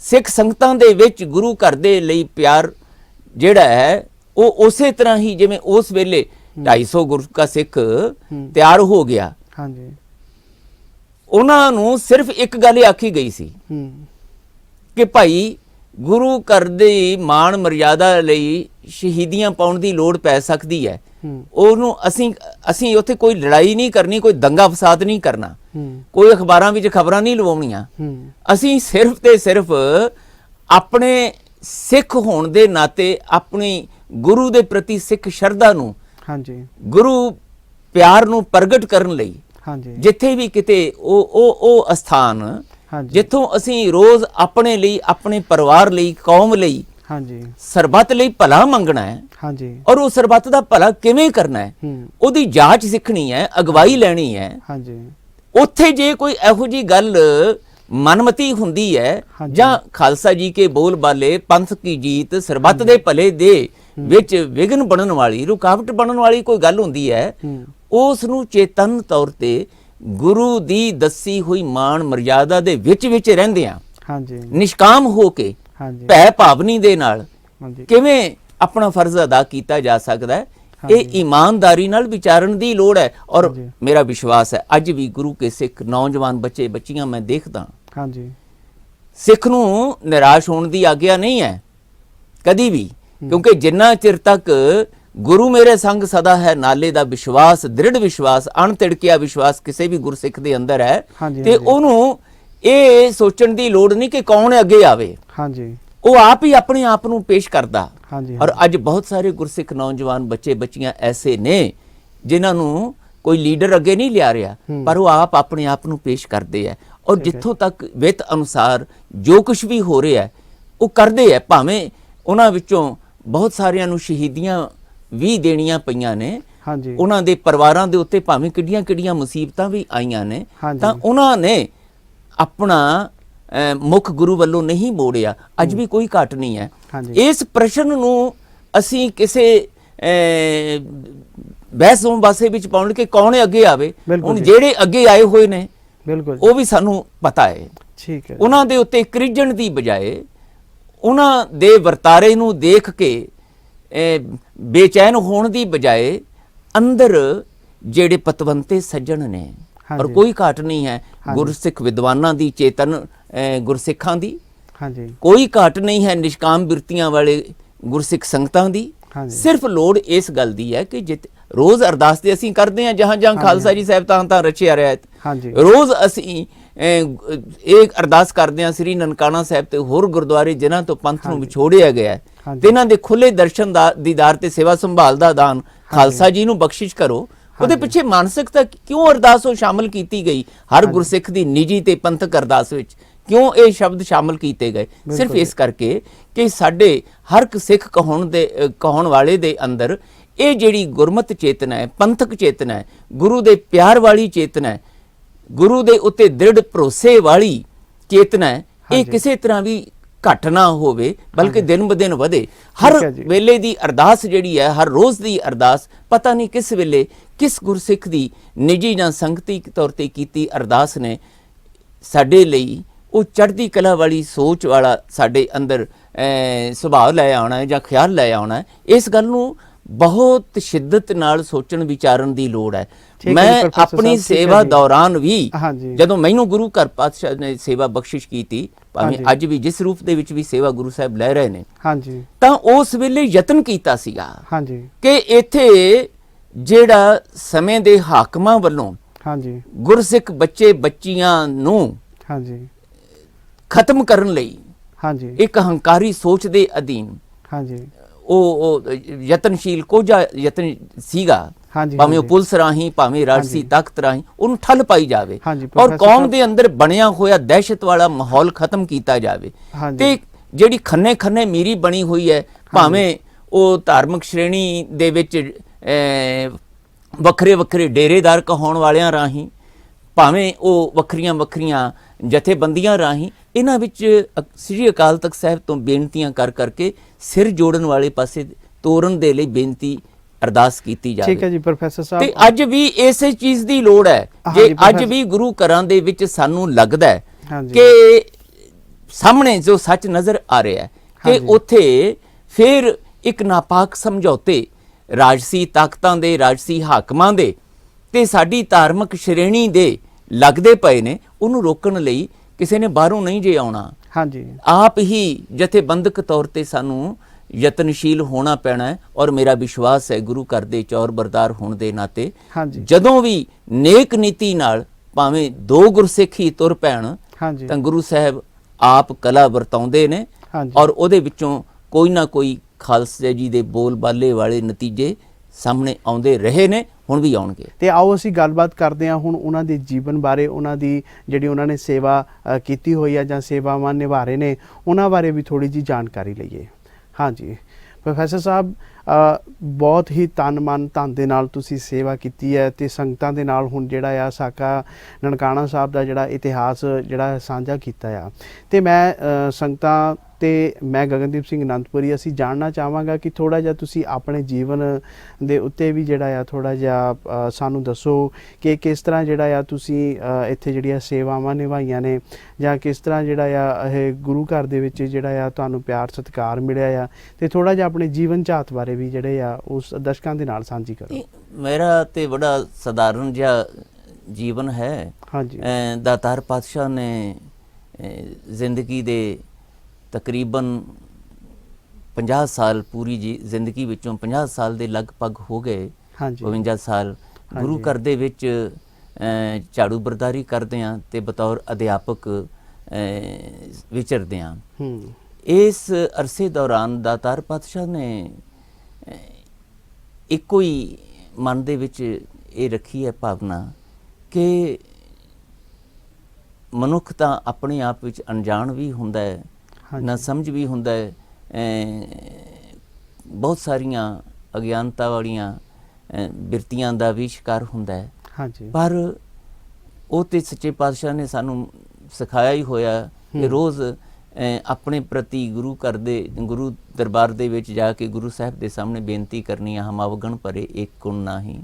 ਸਿੱਖ ਸੰਗਤਾਂ ਦੇ ਵਿੱਚ ਗੁਰੂ ਘਰ ਦੇ ਲਈ ਪਿਆਰ ਜਿਹੜਾ ਹੈ ਉਹ ਉਸੇ ਤਰ੍ਹਾਂ ਹੀ ਜਿਵੇਂ ਉਸ ਵੇਲੇ 250 ਗੁਰੂ ਕਾ ਸਿੱਖ ਤਿਆਰ ਹੋ ਗਿਆ, ਉਹਨਾਂ ਨੂੰ ਸਿਰਫ ਇੱਕ ਗੱਲ ਆਖੀ ਗਈ ਸੀ ਕਿ ਭਾਈ ਗੁਰੂ ਘਰ ਦੀ ਮਾਣ ਮਰਿਆਦਾ ਲਈ ਸ਼ਹੀਦੀਆਂ ਪਾਉਣ ਦੀ ਲੋੜ ਪੈ ਸਕਦੀ ਹੈ, ਉਹਨੂੰ ਅਸੀਂ ਉੱਥੇ ਕੋਈ ਲੜਾਈ ਨਹੀਂ ਕਰਨੀ, ਕੋਈ ਦੰਗਾ ਫਸਾਦ ਨਹੀਂ ਕਰਨਾ, ਕੋਈ ਅਖਬਾਰਾਂ ਵਿੱਚ ਖਬਰਾਂ ਨਹੀਂ ਲਵਾਉਣੀਆਂ, ਅਸੀਂ ਸਿਰਫ ਤੇ ਸਿਰਫ ਆਪਣੇ ਸਿੱਖ ਹੋਣ ਦੇ ਨਾਤੇ ਆਪਣੀ ਗੁਰੂ ਦੇ ਪ੍ਰਤੀ ਸਿੱਖ ਸ਼ਰਧਾ ਨੂੰ, ਗੁਰੂ ਪਿਆਰ ਨੂੰ ਪ੍ਰਗਟ ਕਰਨ ਲਈ ਜਿੱਥੇ ਵੀ ਕਿਤੇ ਉਹ ਅਸਥਾਨ ਜਿੱਥੋਂ ਅਸੀਂ ਰੋਜ਼ ਆਪਣੇ ਲਈ, ਆਪਣੇ ਪਰਿਵਾਰ ਲਈ, ਕੌਮ ਲਈ, ਸਰਬੱਤ ਲਈ ਭਲਾ ਮੰਗਣਾ ਹੈ, ਔਰ ਉਹ ਸਰਬੱਤ ਦਾ ਭਲਾ ਕਿਵੇਂ ਕਰਨਾ ਹੈ ਉਹਦੀ ਜਾਂਚ ਸਿੱਖਣੀ ਹੈ, ਅਗਵਾਈ ਲੈਣੀ ਹੈ। ਉੱਥੇ ਜੇ ਕੋਈ ਇਹੋ ਜਿਹੀ ਗੱਲ ਮਨਮਤੀ ਹੁੰਦੀ ਹੈ ਜਾਂ ਖਾਲਸਾ ਜੀ ਕੇ ਬੋਲ ਬਾਲੇ, ਪੰਥ ਕੀ ਜੀਤ, ਸਰਬੱਤ ਦੇ ਭਲੇ ਦੇ ਵਿੱਚ ਵਿਘਨ ਬਣਨ ਵਾਲੀ, ਰੁਕਾਵਟ ਬਣਨ ਵਾਲੀ ਕੋਈ ਗੱਲ ਹੁੰਦੀ ਹੈ, ਉਸ ਨੂੰ ਚੇਤਨ ਤੌਰ ਤੇ ਗੁਰੂ ਦੀ ਦੱਸੀ ਹੋਈ ਮਾਣ ਮਰਿਆਦਾ ਦੇ ਵਿੱਚ ਰਹਿੰਦਿਆਂ ਹਾਂਜੀ ਨਿਸ਼ਕਾਮ ਹੋ ਕੇ ਹਾਂਜੀ ਭੈ ਭਾਵਨੀ ਦੇ ਨਾਲ ਹਾਂਜੀ ਕਿਵੇਂ ਆਪਣਾ ਫਰਜ਼ ਅਦਾ ਕੀਤਾ ਜਾ ਸਕਦਾ ਹੈ, ਇਹ ਇਮਾਨਦਾਰੀ ਨਾਲ ਵਿਚਾਰਨ ਦੀ ਲੋੜ ਹੈ। ਔਰ ਹਾਂਜੀ। ਮੇਰਾ ਵਿਸ਼ਵਾਸ ਹੈ ਅੱਜ ਵੀ ਗੁਰੂ ਕੇ ਸਿੱਖ ਨੌਜਵਾਨ ਬੱਚੇ ਬੱਚੀਆਂ ਮੈਂ ਦੇਖਦਾ, ਹਾਂਜੀ ਸਿੱਖ ਨੂੰ ਨਿਰਾਸ਼ ਹੋਣ ਦੀ ਆਗਿਆ ਨਹੀਂ ਹੈ ਕਦੀ ਵੀ, ਕਿਉਂਕਿ ਜਿੰਨਾ ਚਿਰ ਤੱਕ ਗੁਰੂ ਮੇਰੇ ਸੰਗ ਸਦਾ ਹੈ ਨਾਲੇ ਦਾ ਵਿਸ਼ਵਾਸ, ਦ੍ਰਿੜ ਵਿਸ਼ਵਾਸ, ਅਣਤਿੜਕਿਆ ਵਿਸ਼ਵਾਸ ਕਿਸੇ ਵੀ ਗੁਰਸਿੱਖ ਦੇ ਅੰਦਰ ਹੈ ਹਾਂਜੀ, ਤੇ ਉਹਨੂੰ ਇਹ ਸੋਚਣ ਦੀ ਲੋੜ ਨਹੀਂ ਕਿ ਕੌਣ ਅੱਗੇ ਆਵੇ, ਹਾਂਜੀ ਉਹ ਆਪ ਹੀ ਆਪਣੇ ਆਪ ਨੂੰ ਪੇਸ਼ ਕਰਦਾ। ਹਾਂਜੀ ਔਰ ਅੱਜ ਬਹੁਤ ਸਾਰੇ ਗੁਰਸਿੱਖ ਨੌਜਵਾਨ ਬੱਚੇ ਬੱਚੀਆਂ ਐਸੇ ਨੇ ਜਿਨ੍ਹਾਂ ਨੂੰ ਕੋਈ ਲੀਡਰ ਅੱਗੇ ਨਹੀਂ ਲਿਆ ਰਿਹਾ, ਪਰ ਉਹ ਆਪ ਆਪਣੇ ਆਪ ਨੂੰ ਪੇਸ਼ ਕਰਦੇ ਹੈ। ਔਰ ਜਿੱਥੋਂ ਤੱਕ ਵਿੱਤ ਅਨੁਸਾਰ ਜੋ ਕੁਝ ਵੀ ਹੋ ਰਿਹਾ ਉਹ ਕਰਦੇ ਹੈ, ਭਾਵੇਂ ਉਹਨਾਂ ਵਿੱਚੋਂ ਬਹੁਤ ਸਾਰਿਆਂ ਨੂੰ ਸ਼ਹੀਦੀਆਂ ਵੀ ਦੇਣੀਆਂ ਪਈਆਂ ਨੇ, ਹਾਂਜੀ ਉਹਨਾਂ ਦੇ ਪਰਿਵਾਰਾਂ ਦੇ ਉੱਤੇ ਭਾਵੇਂ ਕਿੱਡੀਆਂ ਮੁਸੀਬਤਾਂ ਵੀ ਆਈਆਂ ਨੇ, ਹਾਂਜੀ। ਤਾਂ ਉਹਨਾਂ ਨੇ ਆਪਣਾ ਮੁੱਖ ਗੁਰੂ ਵੱਲੋਂ ਨਹੀਂ ਮੋੜਿਆ। ਅੱਜ ਵੀ ਕੋਈ ਘਾਟ ਨਹੀਂ ਹੈ। ਹਾਂਜੀ। ਇਸ ਪ੍ਰਸ਼ਨ ਨੂੰ ਅਸੀਂ ਕਿਸੇ ਬਹਿਸ ਬਾਸੇ ਵਿੱਚ ਪਾਉਣ ਕਿ ਕੌਣ ਅੱਗੇ ਆਵੇ, ਬਿਲਕੁਲ ਹੁਣ ਜੀ। ਜਿਹੜੇ ਅੱਗੇ ਆਏ ਹੋਏ ਨੇ ਬਿਲਕੁਲ ਉਹ ਵੀ ਸਾਨੂੰ ਪਤਾ ਹੈ, ਠੀਕ ਹੈ ਉਹਨਾਂ ਦੇ ਉੱਤੇ ਕ੍ਰਿਜਣ ਦੀ ਬਜਾਏ ਉਹਨਾਂ ਦੇ ਵਰਤਾਰੇ ਨੂੰ ਦੇਖ ਕੇ ਬੇਚੈਨ ਹੋਣ ਦੀ ਬਜਾਏ ਅੰਦਰ ਜਿਹੜੇ ਪਤਵੰਤੇ ਸੱਜਣ ਨੇ, ਔਰ ਹਾਂਜੀ। ਕੋਈ ਘਾਟ ਨਹੀਂ ਹੈ ਹਾਂਜੀ। ਗੁਰਸਿੱਖ ਵਿਦਵਾਨਾਂ ਦੀ, ਚੇਤਨ ਗੁਰਸਿੱਖਾਂ ਦੀ, ਹਾਂਜੀ ਕੋਈ ਘਾਟ ਨਹੀਂ ਹੈ ਨਿਸ਼ਕਾਮ ਬਿਰਤੀਆਂ ਵਾਲੇ ਗੁਰਸਿੱਖ ਸੰਗਤਾਂ ਦੀ। ਹਾਂਜੀ। ਸਿਰਫ ਲੋੜ ਇਸ ਗੱਲ ਦੀ ਹੈ ਕਿ ਰੋਜ਼ ਅਰਦਾਸ ਤੇ ਅਸੀਂ ਕਰਦੇ ਹਾਂ, ਜਹਾਂ ਖਾਲਸਾ ਜੀ ਸਾਹਿਬ ਤਾਂ ਰਚਿਆ ਰਿਹਾ, ਹਾਂਜੀ ਰੋਜ਼ ਅਸੀਂ ਇਹ ਅਰਦਾਸ ਕਰਦੇ ਹਾਂ ਸ੍ਰੀ ਨਨਕਾਣਾ ਸਾਹਿਬ ਤੇ ਹੋਰ ਗੁਰਦੁਆਰੇ ਜਿਨ੍ਹਾਂ ਤੋਂ ਪੰਥ ਨੂੰ ਵਿਛੋੜਿਆ ਗਿਆ ਹੈ, ਹਾਂਜੀ। ਤੇ ਇਹਨਾਂ ਦੇ ਖੁੱਲੇ ਦਰਸ਼ਨ ਦੀਦਾਰ ਤੇ ਸੇਵਾ ਸੰਭਾਲ ਦਾ ਦਾਨ ਖਾਲਸਾ ਜੀ ਨੂੰ ਬਖਸ਼ਿਸ਼ ਕਰੋ। ਉਹਦੇ ਪਿੱਛੇ ਮਾਨਸਿਕਤਾ ਕਿਉਂ ਅਰਦਾਸ ਉਹ ਸ਼ਾਮਲ ਕੀਤੀ ਗਈ? ਹਰ ਗੁਰਸਿੱਖ ਦੀ ਨਿੱਜੀ ਤੇ ਪੰਥਕ ਅਰਦਾਸ ਵਿੱਚ ਕਿਉਂ ਇਹ ਸ਼ਬਦ ਸ਼ਾਮਲ ਕੀਤੇ ਗਏ? ਸਿਰਫ ਇਸ ਕਰਕੇ ਕਿ ਸਾਡੇ ਹਰ ਇੱਕ ਸਿੱਖ ਕਹਾਉਣ ਵਾਲੇ ਦੇ ਅੰਦਰ ਇਹ ਜਿਹੜੀ ਗੁਰਮਤਿ ਚੇਤਨਾ ਹੈ, ਪੰਥਕ ਚੇਤਨਾ ਹੈ, ਗੁਰੂ ਦੇ ਪਿਆਰ ਵਾਲੀ ਚੇਤਨਾ ਹੈ, ਗੁਰੂ ਦੇ ਉੱਤੇ ਦ੍ਰਿੜ ਭਰੋਸੇ ਵਾਲੀ ਚੇਤਨਾ ਹੈ, ਇਹ ਕਿਸੇ ਤਰ੍ਹਾਂ ਵੀ ਘੱਟ ਨਾ ਹੋਵੇ, ਬਲਕਿ ਦਿਨ ਬ ਦਿਨ ਵਧੇ। ਹਰ ਵੇਲੇ ਦੀ ਅਰਦਾਸ ਜਿਹੜੀ ਹੈ, ਹਰ ਰੋਜ਼ ਦੀ ਅਰਦਾਸ, ਪਤਾ ਨਹੀਂ ਕਿਸ ਵੇਲੇ ਕਿਸ ਗੁਰਸਿੱਖ ਦੀ ਨਿੱਜੀ ਜਾਂ ਸੰਗਤੀ ਤੌਰ ਤੇ ਕੀਤੀ ਅਰਦਾਸ ਨੇ ਸਾਡੇ ਲਈ ਉਹ ਚੜ੍ਹਦੀ ਕਲਾ ਵਾਲੀ ਸੋਚ ਵਾਲਾ ਸਾਡੇ ਅੰਦਰ ਸੁਭਾਅ ਲੈ ਆਉਣਾ ਹੈ ਜਾਂ ਖਿਆਲ ਲੈ ਆਉਣਾ ਹੈ। ਇਸ ਗੱਲ ਨੂੰ ਬਹੁਤ ਸ਼ਿੱਦਤ ਨਾਲ ਸੋਚਣ ਵਿਚਾਰਨ ਦੀ ਲੋੜ ਹੈ। ਮੈਂ ਆਪਣੀ ਸੇਵਾ ਦੌਰਾਨ ਵੀ ਜਦੋਂ ਮੈਨੂੰ ਗੁਰੂ ਘਰ ਪਾਤਸ਼ਾਹ ਨੇ ਸੇਵਾ ਬਖਸ਼ਿਸ਼ ਕੀਤੀ, ਭਾਵੇਂ ਅੱਜ ਵੀ ਜਿਸ ਰੂਪ ਦੇ ਵਿੱਚ ਵੀ ਸੇਵਾ ਗੁਰੂ ਸਾਹਿਬ ਲੈ ਰਹੇ ਨੇ, ਤਾਂ ਉਸ ਵੇਲੇ ਯਤਨ ਕੀਤਾ ਸੀਗਾ ਕਿ ਇੱਥੇ ਜਿਹੜਾ ਸਮੇਂ ਦੇ ਹਾਕਮਾਂ ਵੱਲੋਂ ਗੁਰਸਿੱਖ ਬੱਚੇ ਬੱਚੀਆਂ ਨੂੰ ਖਤਮ ਕਰਨ ਲਈ ਇੱਕ ਹੰਕਾਰੀ ਸੋਚ ਦੇ ਅਧੀਨ ਉਹ ਯਤਨਸ਼ੀਲ ਕੋਝਾ ਯਤਨ ਸੀਗਾ, ਭਾਵੇਂ ਉਹ ਪੁਲਿਸ ਰਾਹੀਂ, ਭਾਵੇਂ ਰਾਜਸੀ ਤਾਕਤ ਰਾਹੀਂ ਉਹਨੂੰ ਠੱਲ ਪਾਈ ਜਾਵੇ ਔਰ ਕੌਮ ਦੇ ਅੰਦਰ ਬਣਿਆ ਹੋਇਆ ਦਹਿਸ਼ਤ ਵਾਲਾ ਮਾਹੌਲ ਖਤਮ ਕੀਤਾ ਜਾਵੇ। ਤੇ ਜਿਹੜੀ ਖੰਨੇ ਮੀਰੀ ਬਣੀ ਹੋਈ ਹੈ, ਭਾਵੇਂ ਉਹ ਧਾਰਮਿਕ ਸ਼੍ਰੇਣੀ ਦੇ ਵਿੱਚ ਵੱਖਰੇ ਡੇਰੇਦਾਰ ਕਹਾਉਣ ਵਾਲਿਆਂ ਰਾਹੀਂ, ਭਾਵੇਂ ਉਹ ਵੱਖਰੀਆਂ ਜਥੇਬੰਦੀਆਂ ਰਾਹੀਂ, ਇਹਨਾਂ ਵਿੱਚ ਸ੍ਰੀ ਅਕਾਲ ਤਖਤ ਸਾਹਿਬ ਤੋਂ ਬੇਨਤੀਆਂ ਕਰਕੇ ਸਿਰ ਜੋੜਨ ਵਾਲੇ ਪਾਸੇ ਤੋਰਨ ਦੇ ਲਈ ਬੇਨਤੀ ਅਰਦਾਸ ਕੀਤੀ ਜਾਵੇ। ਠੀਕ ਹੈ ਜੀ ਪ੍ਰੋਫੈਸਰ ਸਾਹਿਬ। ਤੇ ਅੱਜ ਵੀ ਇਸੇ ਚੀਜ਼ ਦੀ ਲੋੜ ਹੈ। ਜੇ ਅੱਜ ਵੀ ਗੁਰੂ ਘਰਾਂ ਦੇ ਵਿੱਚ ਸਾਨੂੰ ਲੱਗਦਾ ਹੈ ਕਿ ਸਾਹਮਣੇ ਜੋ ਸੱਚ ਨਜ਼ਰ ਆ ਰਿਹਾ ਹੈ ਕਿ ਉੱਥੇ ਫਿਰ ਇੱਕ ਨਾਪਾਕ ਸਮਝੌਤੇ ਰਾਜਸੀ ਤਾਕਤਾਂ ਦੇ, ਰਾਜਸੀ ਹਾਕਮਾਂ ਦੇ ਤੇ ਸਾਡੀ ਧਾਰਮਿਕ ਸ਼੍ਰੇਣੀ ਦੇ ਲੱਗਦੇ ਪਏ ਨੇ, ਉਹਨੂੰ ਰੋਕਣ ਲਈ ਕਿਸੇ ਨੇ ਬਾਹਰੋਂ ਨਹੀਂ ਜੇ ਆਉਣਾ, ਆਪ ਹੀ ਜਥੇਬੰਦਕ ਤੌਰ ਤੇ ਸਾਨੂੰ ਯਤਨਸ਼ੀਲ ਹੋਣਾ ਪੈਣਾ ਹੈ। ਔਰ ਮੇਰਾ ਵਿਸ਼ਵਾਸ ਹੈ ਗੁਰੂ ਘਰ ਦੇ ਚੌਰਬਰਦਾਰ ਹੋਣ ਦੇ ਨਾਤੇ ਜਦੋਂ ਵੀ ਨੇਕ ਨੀਤੀ ਨਾਲ ਭਾਵੇਂ ਦੋ ਗੁਰਸਿੱਖ ਹੀ ਤੁਰ ਪੈਣ ਤਾਂ ਗੁਰੂ ਸਾਹਿਬ ਆਪ ਕਲਾ ਵਰਤਾਉਂਦੇ ਨੇ ਔਰ ਉਹਦੇ ਵਿੱਚੋਂ ਕੋਈ ਨਾ ਕੋਈ ਖਾਲਸੇ ਜੀ ਦੇ ਬੋਲ ਬਾਲੇ ਵਾਲੇ ਨਤੀਜੇ ਸਾਹਮਣੇ ਆਉਂਦੇ ਰਹੇ ਨੇ, ਹੁਣ ਵੀ ਆਉਣਗੇ। ਤੇ ਆਓ ਅਸੀਂ ਗੱਲਬਾਤ ਕਰਦੇ ਹਾਂ ਹੁਣ ਉਹਨਾਂ ਦੇ ਜੀਵਨ ਬਾਰੇ, ਉਹਨਾਂ ਦੀ ਜਿਹੜੀ ਉਹਨਾਂ ਨੇ ਸੇਵਾ ਕੀਤੀ ਹੋਈ ਹੈ ਜਾਂ ਸੇਵਾਵਾਂ ਨਿਭਾ ਰਹੇ ਨੇ, ਉਹਨਾਂ ਬਾਰੇ ਵੀ ਥੋੜੀ ਜਿਹੀ ਜਾਣਕਾਰੀ ਲਈਏ। ਹਾਂਜੀ ਪ੍ਰੋਫੈਸਰ ਸਾਹਿਬ, ਬਹੁਤ ਹੀ ਤਨ ਮਨ ਧਨ ਦੇ ਨਾਲ ਤੁਸੀਂ ਸੇਵਾ ਕੀਤੀ ਹੈ ਤੇ ਸੰਗਤਾਂ ਦੇ ਨਾਲ ਹੁਣ ਜਿਹੜਾ ਆ ਸਾਕਾ ਨਨਕਾਣਾ ਸਾਹਿਬ ਦਾ ਜਿਹੜਾ ਇਤਿਹਾਸ ਜਿਹੜਾ ਸਾਂਝਾ ਕੀਤਾ ਆ, ਤੇ ਮੈਂ ਸੰਗਤਾਂ ਤੇ ਮੈਂ ਗਗਨਦੀਪ ਸਿੰਘ ਅਨੰਦਪੁਰੀ। ਅਸੀਂ ਜਾਣਨਾ ਚਾਹਾਂਗਾ ਕਿ ਥੋੜ੍ਹਾ ਜਿਹਾ ਤੁਸੀਂ ਆਪਣੇ ਜੀਵਨ ਦੇ ਉੱਤੇ ਵੀ ਜਿਹੜਾ ਆ ਥੋੜ੍ਹਾ ਜਿਹਾ ਸਾਨੂੰ ਦੱਸੋ ਕਿ ਕਿਸ ਤਰ੍ਹਾਂ ਜਿਹੜਾ ਆ ਤੁਸੀਂ ਇੱਥੇ ਜਿਹੜੀਆਂ ਸੇਵਾਵਾਂ ਨਿਭਾਈਆਂ ਨੇ, ਜਾਂ ਕਿਸ ਤਰ੍ਹਾਂ ਜਿਹੜਾ ਆ ਇਹ ਗੁਰੂ ਘਰ ਦੇ ਵਿੱਚ ਜਿਹੜਾ ਆ ਤੁਹਾਨੂੰ ਪਿਆਰ ਸਤਿਕਾਰ ਮਿਲਿਆ ਆ, ਤੇ ਥੋੜ੍ਹਾ ਜਿਹਾ ਆਪਣੇ ਜੀਵਨ ਝਾਤ ਬਾਰੇ ਵੀ ਜਿਹੜੇ ਆ ਉਸ ਦਰਸ਼ਕਾਂ ਦੇ ਨਾਲ ਸਾਂਝੀ ਕਰੋ। ਮੇਰਾ ਤੇ ਬੜਾ ਸਧਾਰਨ ਜਿਹਾ ਜੀਵਨ ਹੈ। ਹਾਂਜੀ। ਦਾਤਾਰ ਪਾਤਸ਼ਾਹ ਨੇ ਜ਼ਿੰਦਗੀ ਦੇ ਤਕਰੀਬਨ 50 ਸਾਲ, ਪੂਰੀ ਜ਼ਿੰਦਗੀ ਵਿੱਚੋਂ 50 ਸਾਲ ਦੇ ਲਗਭਗ ਹੋ ਗਏ। 52 ਸਾਲ ਗੁਰੂ ਘਰ ਦੇ ਵਿੱਚ ਝਾੜੂ ਬਰਦਾਰੀ ਕਰਦੇ ਹਾਂ ਤੇ ਬਤੌਰ ਅਧਿਆਪਕ ਵਿਚਰਦੇ ਹਾਂ। ਇਸ ਅਰਸੇ ਦੌਰਾਨ ਦਾਤਾਰ ਪਾਤਸ਼ਾਹ ਨੇ ਇੱਕੋ ਹੀ ਮਨ ਦੇ ਵਿੱਚ ਇਹ ਰੱਖੀ ਹੈ ਭਾਵਨਾ ਕਿ ਮਨੁੱਖ ਤਾਂ ਆਪਣੇ ਆਪ ਵਿੱਚ ਅਣਜਾਣ ਵੀ ਹੁੰਦਾ ਹੈ, ਨਾ ਸਮਝ ਵੀ ਹੁੰਦਾ ਹੈ, ਬਹੁਤ ਸਾਰੀਆਂ ਅਗਿਆਨਤਾ ਵਾਲੀਆਂ ਬਿਰਤੀਆਂ ਦਾ ਵੀ ਸ਼ਿਕਾਰ ਹੁੰਦਾ ਹੈ। ਪਰ ਉਹ ਤੇ ਸੱਚੇ ਪਾਤਸ਼ਾਹ ਨੇ ਸਾਨੂੰ ਸਿਖਾਇਆ ਹੀ ਹੋਇਆ ਕਿ ਰੋਜ਼ ਆਪਣੇ ਪ੍ਰਤੀ ਗੁਰੂ ਘਰ ਦੇ ਗੁਰੂ ਦਰਬਾਰ ਦੇ ਵਿੱਚ ਜਾ ਕੇ ਗੁਰੂ ਸਾਹਿਬ ਦੇ ਸਾਹਮਣੇ ਬੇਨਤੀ ਕਰਨੀ ਹੈ, ਹਮ ਅਵਗਣ ਭਰੇ ਏਕ ਗੁਣ ਨਾਹੀਂ,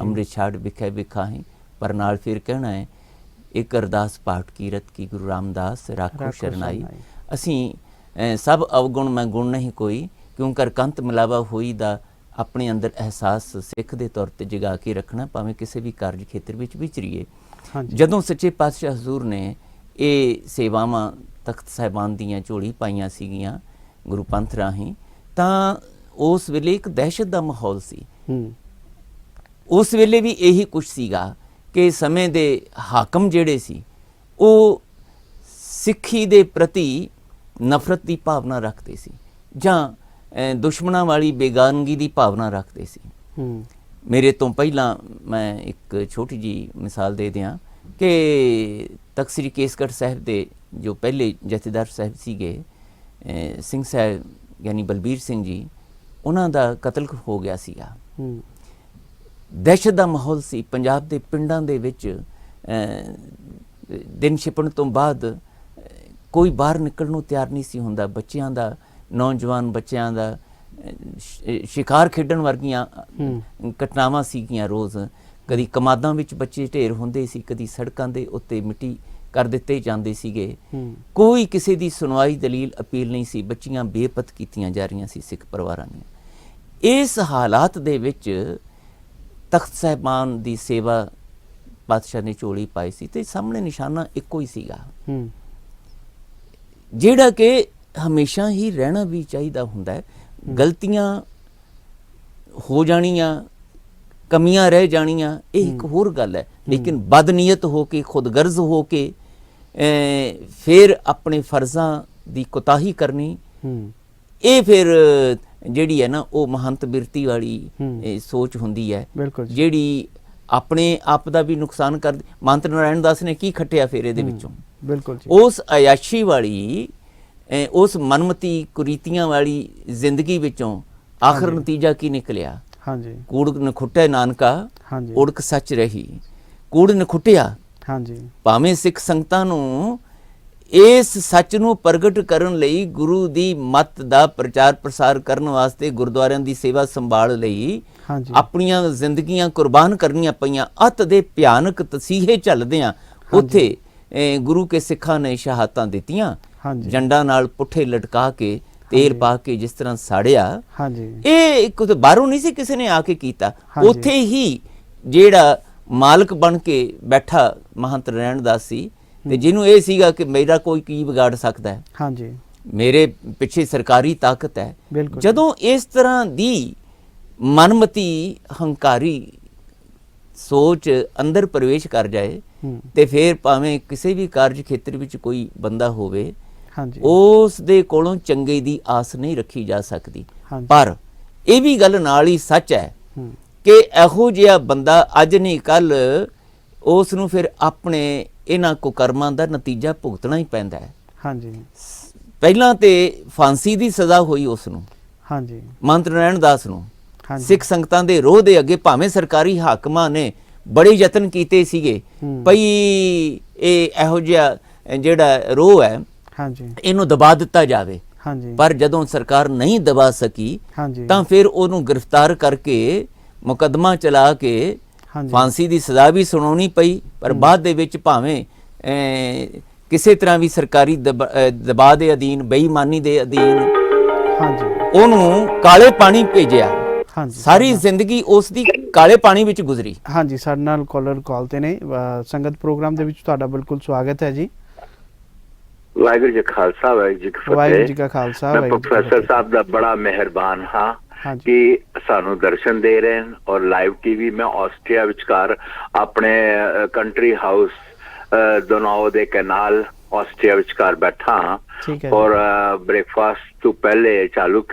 ਅੰਮ੍ਰਿਤ ਛਾੜ ਵਿਖੇ ਵਿਖਾਹੀਂ। ਪਰ ਨਾਲ ਫਿਰ ਕਹਿਣਾ ਹੈ ਇੱਕ ਅਰਦਾਸ ਪਾਠ ਕੀਰਤ ਕੀ ਗੁਰੂ ਰਾਮਦਾਸ ਰਾਖੋ ਸ਼ਰਨਾਈ। ਅਸੀਂ ਸਭ ਅਵਗੁਣ ਮੈਂ ਗੁਣ ਨਹੀਂ ਕੋਈ, ਕਿਉਂ ਕਰ ਕੰਤ ਮਿਲਾਵਾ ਹੋਈ ਦਾ ਆਪਣੇ ਅੰਦਰ ਅਹਿਸਾਸ ਸਿੱਖ ਦੇ ਤੌਰ ਤੇ ਜਗਾ ਕੇ ਰੱਖਣਾ, ਭਾਵੇਂ ਕਿਸੇ ਵੀ ਕਾਰਜ ਖੇਤਰ ਵਿੱਚ ਵਿਚਰੀਏ। ਜਦੋਂ ਸੱਚੇ ਪਾਤਸ਼ਾਹ ਹਜ਼ੂਰ ਨੇ ਇਹ ਸੇਵਾਵਾਂ ਤਖਤ ਸਾਹਿਬਾਨ ਦੀਆਂ ਝੋਲੀ ਪਾਈਆਂ ਸੀਗੀਆਂ ਗੁਰੂ ਪੰਥ ਰਾਹੀਂ, ਤਾਂ ਉਸ ਵੇਲੇ ਇੱਕ ਦਹਿਸ਼ਤ ਦਾ ਮਾਹੌਲ ਸੀ। ਉਸ ਵੇਲੇ ਵੀ ਇਹੀ ਕੁਛ ਸੀਗਾ ਕਿ ਸਮੇਂ ਦੇ ਹਾਕਮ ਜਿਹੜੇ ਸੀ ਉਹ ਸਿੱਖੀ ਦੇ ਪ੍ਰਤੀ ਨਫ਼ਰਤ ਦੀ ਭਾਵਨਾ ਰੱਖਦੇ ਸੀ, ਜਾਂ ਦੁਸ਼ਮਣਾਂ ਵਾਲੀ ਬੇਗਾਨਗੀ ਦੀ ਭਾਵਨਾ ਰੱਖਦੇ ਸੀ। ਮੇਰੇ ਤੋਂ ਪਹਿਲਾਂ ਮੈਂ ਇੱਕ ਛੋਟੀ ਜਿਹੀ ਮਿਸਾਲ ਦੇ ਦਿਆਂ ਕਿ ਤਖ਼ਤ ਸ੍ਰੀ ਕੇਸਗੜ੍ਹ ਸਾਹਿਬ ਦੇ ਜੋ ਪਹਿਲੇ ਜਥੇਦਾਰ ਸਾਹਿਬ ਸੀਗੇ ਸਿੰਘ ਸਾਹਿਬ ਯਾਨੀ ਬਲਬੀਰ ਸਿੰਘ ਜੀ, ਉਹਨਾਂ ਦਾ ਕਤਲ ਹੋ ਗਿਆ ਸੀਗਾ। ਦਹਿਸ਼ਤ ਦਾ ਮਾਹੌਲ ਸੀ ਪੰਜਾਬ ਦੇ ਪਿੰਡਾਂ ਦੇ ਵਿੱਚ। ਦਿਨ ਛਿਪਣ ਤੋਂ ਬਾਅਦ ਕੋਈ ਬਾਹਰ ਨਿਕਲਣ ਨੂੰ ਤਿਆਰ ਨਹੀਂ ਸੀ ਹੁੰਦਾ। ਬੱਚਿਆਂ ਦਾ, ਨੌਜਵਾਨ ਬੱਚਿਆਂ ਦਾ ਸ਼ਿਕਾਰ ਖੇਡਣ ਵਰਗੀਆਂ ਘਟਨਾਵਾਂ ਸੀਗੀਆਂ ਰੋਜ਼। ਕਦੀ ਕਮਾਦਾਂ ਵਿੱਚ ਬੱਚੇ ਢੇਰ ਹੁੰਦੇ ਸੀ, ਕਦੀ ਸੜਕਾਂ ਦੇ ਉੱਤੇ ਮਿੱਟੀ ਕਰ ਦਿੱਤੇ ਜਾਂਦੇ ਸੀਗੇ। ਕੋਈ ਕਿਸੇ ਦੀ ਸੁਣਵਾਈ, ਦਲੀਲ, ਅਪੀਲ ਨਹੀਂ ਸੀ। ਬੱਚੀਆਂ ਬੇਪਤ ਕੀਤੀਆਂ ਜਾ ਰਹੀਆਂ ਸੀ ਸਿੱਖ ਪਰਿਵਾਰਾਂ ਨੇ। ਇਸ ਹਾਲਾਤ ਦੇ ਵਿੱਚ ਤਖਤ ਸਾਹਿਬਾਨ ਦੀ ਸੇਵਾ ਪਾਤਸ਼ਾਹ ਨੇ ਝੋਲੀ ਪਾਈ ਸੀ ਤੇ ਸਾਹਮਣੇ ਨਿਸ਼ਾਨਾ ਇੱਕੋ ਹੀ ਸੀਗਾ, ਜਿਹੜਾ ਕਿ ਹਮੇਸ਼ਾ ਹੀ ਰਹਿਣਾ ਵੀ ਚਾਹੀਦਾ ਹੁੰਦਾ ਹੈ। ਗਲਤੀਆਂ ਹੋ ਜਾਣੀਆਂ, ਕਮੀਆਂ ਰਹਿ ਜਾਣੀਆਂ, ਇਹ ਇੱਕ ਹੋਰ ਗੱਲ ਹੈ, ਲੇਕਿਨ ਬਦਨੀਅਤ ਹੋ ਕੇ, ਖੁਦਗਰਜ਼ ਹੋ ਕੇ ਫਿਰ ਆਪਣੇ ਫਰਜ਼ਾਂ ਦੀ ਕੋਤਾਹੀ ਕਰਨੀ, ਇਹ ਫਿਰ ਜਿਹੜੀ ਹੈ ਨਾ ਉਹ ਮਹੰਤ ਬਿਰਤੀ ਵਾਲੀ ਸੋਚ ਹੁੰਦੀ ਹੈ, ਜਿਹੜੀ ਆਪਣੇ ਆਪ ਦਾ ਵੀ ਨੁਕਸਾਨ ਕਰਦੀ। ਮਹੰਤ ਨਾਰਾਇਣ ਦਾਸ ਨੇ ਕੀ ਖੱਟਿਆ ਫਿਰ ਇਹਦੇ ਵਿੱਚੋਂ? ਉਸ ਅਯਾਸ਼ੀ ਵਾਲੀ, ਉਸ ਮਨਮਤੀ ਕੁਰੀਤੀਆਂ ਵਾਲੀ ਜ਼ਿੰਦਗੀ ਵਿੱਚੋਂ ਆਖਰ ਨਤੀਜਾ ਕੀ ਨਿਕਲਿਆ? ਕੂੜ ਨਖੁੱਟੇ ਨਾਨਕਾ ਉੜਕ ਸੱਚ ਰਹੀ। ਕੂੜ ਨਖੁੱਟਿਆ। ਭਾਵੇਂ ਸਿੱਖ ਸੰਗਤਾਂ ਨੂੰ ਇਸ ਸੱਚ ਨੂੰ ਪ੍ਰਗਟ ਕਰਨ ਲਈ, ਗੁਰੂ ਦੀ ਮੱਤ ਦਾ ਪ੍ਰਚਾਰ ਪ੍ਰਸਾਰ ਕਰਨ ਵਾਸਤੇ, ਗੁਰਦੁਆਰਿਆਂ ਦੀ ਸੇਵਾ ਸੰਭਾਲ ਲਈ ਆਪਣੀਆਂ ਜ਼ਿੰਦਗੀਆਂ ਕੁਰਬਾਨ ਕਰਨੀਆਂ ਪਈਆਂ। ਅੱਤ ਦੇ ਭਿਆਨਕ ਤਸੀਹੇ ਝੱਲਦਿਆਂ ਉੱਥੇ ਗੁਰੂ ਕੇ ਸਿੱਖਾਂ ਨੇ ਸ਼ਹਾਦਤਾਂ ਦਿੱਤੀਆਂ। ਜੰਡਾਂ ਨਾਲ ਪੁੱਠੇ ਲਟਕਾ ਕੇ, ਤੇਲ ਪਾ ਕੇ ਜਿਸ ਤਰ੍ਹਾਂ ਸਾੜਿਆ, ਇਹ ਇੱਕ ਬਾਹਰੋਂ ਨਹੀਂ ਸੀ ਕਿਸੇ ਨੇ ਆ ਕੇ ਕੀਤਾ। ਉੱਥੇ ਹੀ ਜਿਹੜਾ ਮਾਲਕ ਬਣ ਕੇ ਬੈਠਾ ਮਹੰਤ ਨਾਰਾਇਣ ਦਾਸ ਸੀ, ਤੇ ਜਿਹਨੂੰ ਇਹ ਸੀਗਾ ਕਿ ਮੇਰਾ ਕੋਈ ਕੀ ਵਿਗਾੜ ਸਕਦਾ ਹੈ, ਮੇਰੇ ਪਿੱਛੇ ਸਰਕਾਰੀ ਤਾਕਤ ਹੈ। ਜਦੋਂ ਇਸ ਤਰ੍ਹਾਂ ਦੀ ਮਨਮਤੀ ਹੰਕਾਰੀ ਸੋਚ ਅੰਦਰ ਪ੍ਰਵੇਸ਼ ਕਰ ਜਾਏ ਤੇ ਫਿਰ ਭਾਵੇਂ ਕਿਸੇ ਵੀ ਕਾਰਜ ਖੇਤਰ ਵਿੱਚ ਕੋਈ ਬੰਦਾ ਹੋਵੇ, ਉਸ ਦੇ ਕੋਲੋਂ ਚੰਗੇ ਦੀ ਆਸ ਨਹੀਂ ਰੱਖੀ ਜਾ ਸਕਦੀ। ਪਰ ਇਹ ਵੀ ਗੱਲ ਨਾਲ ਹੀ ਸੱਚ ਹੈ ਕਿ ਇਹੋ ਜਿਹਾ ਬੰਦਾ ਅੱਜ ਨਹੀਂ ਕੱਲ ਉਸ ਨੂੰ ਫਿਰ ਆਪਣੇ ਇਹਨਾਂ ਕੁਕਰਮਾਂ ਦਾ ਨਤੀਜਾ ਭੁਗਤਣਾ ਹੀ ਪੈਂਦਾ ਹੈ। ਪਹਿਲਾਂ ਤੇ ਫਾਂਸੀ ਦੀ ਸਜ਼ਾ ਹੋਈ ਉਸ ਨੂੰ, ਮਹੰਤ ਨਾਰਾਇਣ ਦਾਸ ਨੂੰ। ਸਿੱਖ ਸੰਗਤਾਂ ਦੇ ਰੋਹ ਦੇ ਅੱਗੇ ਭਾਵੇਂ ਸਰਕਾਰੀ ਹਾਕਮਾਂ ਨੇ ਬੜੇ ਯਤਨ ਕੀਤੇ ਸੀਗੇ ਭਈ ਇਹ ਇਹੋ ਜਿਹਾ ਜਿਹੜਾ ਰੋਹ ਹੈ ਇਹਨੂੰ ਦਬਾ ਦਿੱਤਾ ਜਾਵੇ, ਹਾਂਜੀ ਪਰ ਜਦੋਂ ਸਰਕਾਰ ਨਹੀਂ ਦਬਾ ਸਕੀ ਹਾਂਜੀ ਤਾਂ ਫਿਰ ਉਹਨੂੰ ਗ੍ਰਿਫਤਾਰ ਕਰਕੇ ਮੁਕੱਦਮਾ ਚਲਾ ਕੇ ਹਾਂਜੀ ਫਾਂਸੀ ਦੀ ਸਜ਼ਾ ਵੀ ਸੁਣਾਉਣੀ ਪਈ। ਪਰ ਬਾਅਦ ਦੇ ਵਿੱਚ ਭਾਵੇਂ ਕਿਸੇ ਤਰ੍ਹਾਂ ਵੀ ਸਰਕਾਰੀ ਦਬਾਅ ਦੇ ਅਧੀਨ, ਬੇਈਮਾਨੀ ਦੇ ਅਧੀਨ ਹਾਂਜੀ ਉਹਨੂੰ ਕਾਲੇ ਪਾਣੀ ਭੇਜਿਆ। ਹਾਂਜੀ ਸਾਰੀ ਜ਼ਿੰਦਗੀ ਉਸ ਦੀ ਕਾਲੇ ਪਾਣੀ ਵਿੱਚ ਗੁਜ਼ਰੀ। ਹਾਂਜੀ ਸਾਡੇ ਨਾਲ ਕਾਲਰ ਕਾਲ ਤੇ ਨੇ। ਸੰਗਤ ਪ੍ਰੋਗਰਾਮ ਦੇ ਵਿੱਚ ਤੁਹਾਡਾ ਬਿਲਕੁਲ ਸਵਾਗਤ ਹੈ ਜੀ। ਵਾਹਿਗੁਰੂ ਜੀ ਖਾਲਸਾ, ਵਾਹਿਗੁਰੂ ਜੀ ਕੀ ਫਤਿਹ। ਵਾਹਿਗੁਰੂ ਜੀ ਕਾ ਖਾਲਸਾ, ਮੈਂ ਵਾਹਿਗੁਰੂ ਜੀ ਕੀ ਪ੍ਰੋਫੈਸਰ ਫਤਿਹ। ਸਾਹਿਬ ਦਾ ਬੜਾ ਮਿਹਰਬਾਨ ਹਾਂ ਹਾਂਜੀ ਕਿ ਸਾਨੂੰ ਦਰਸ਼ਨ ਦੇ ਰਹੇ ਹਨ ਔਰ ਲਾਈਵ ਟੀਵੀ। ਮੈਂ ਆਸਟਰੀਆ ਵਿਚਕਾਰ ਆਪਣੇ ਕੰਟਰੀ ਹਾਊਸ ਦੋਨਾਓ ਦੇ ਕਨਾਲ ਆਸਟਰੀਆ ਵਿਚਕਾਰ ਬੈਠਾ ਹਾਂ ਠੀਕ ਹੈ ਔਰ ਬ੍ਰੇਕਫਾਸਟ ਤੋਂ ਪਹਿਲੇ ਚਾਲੂ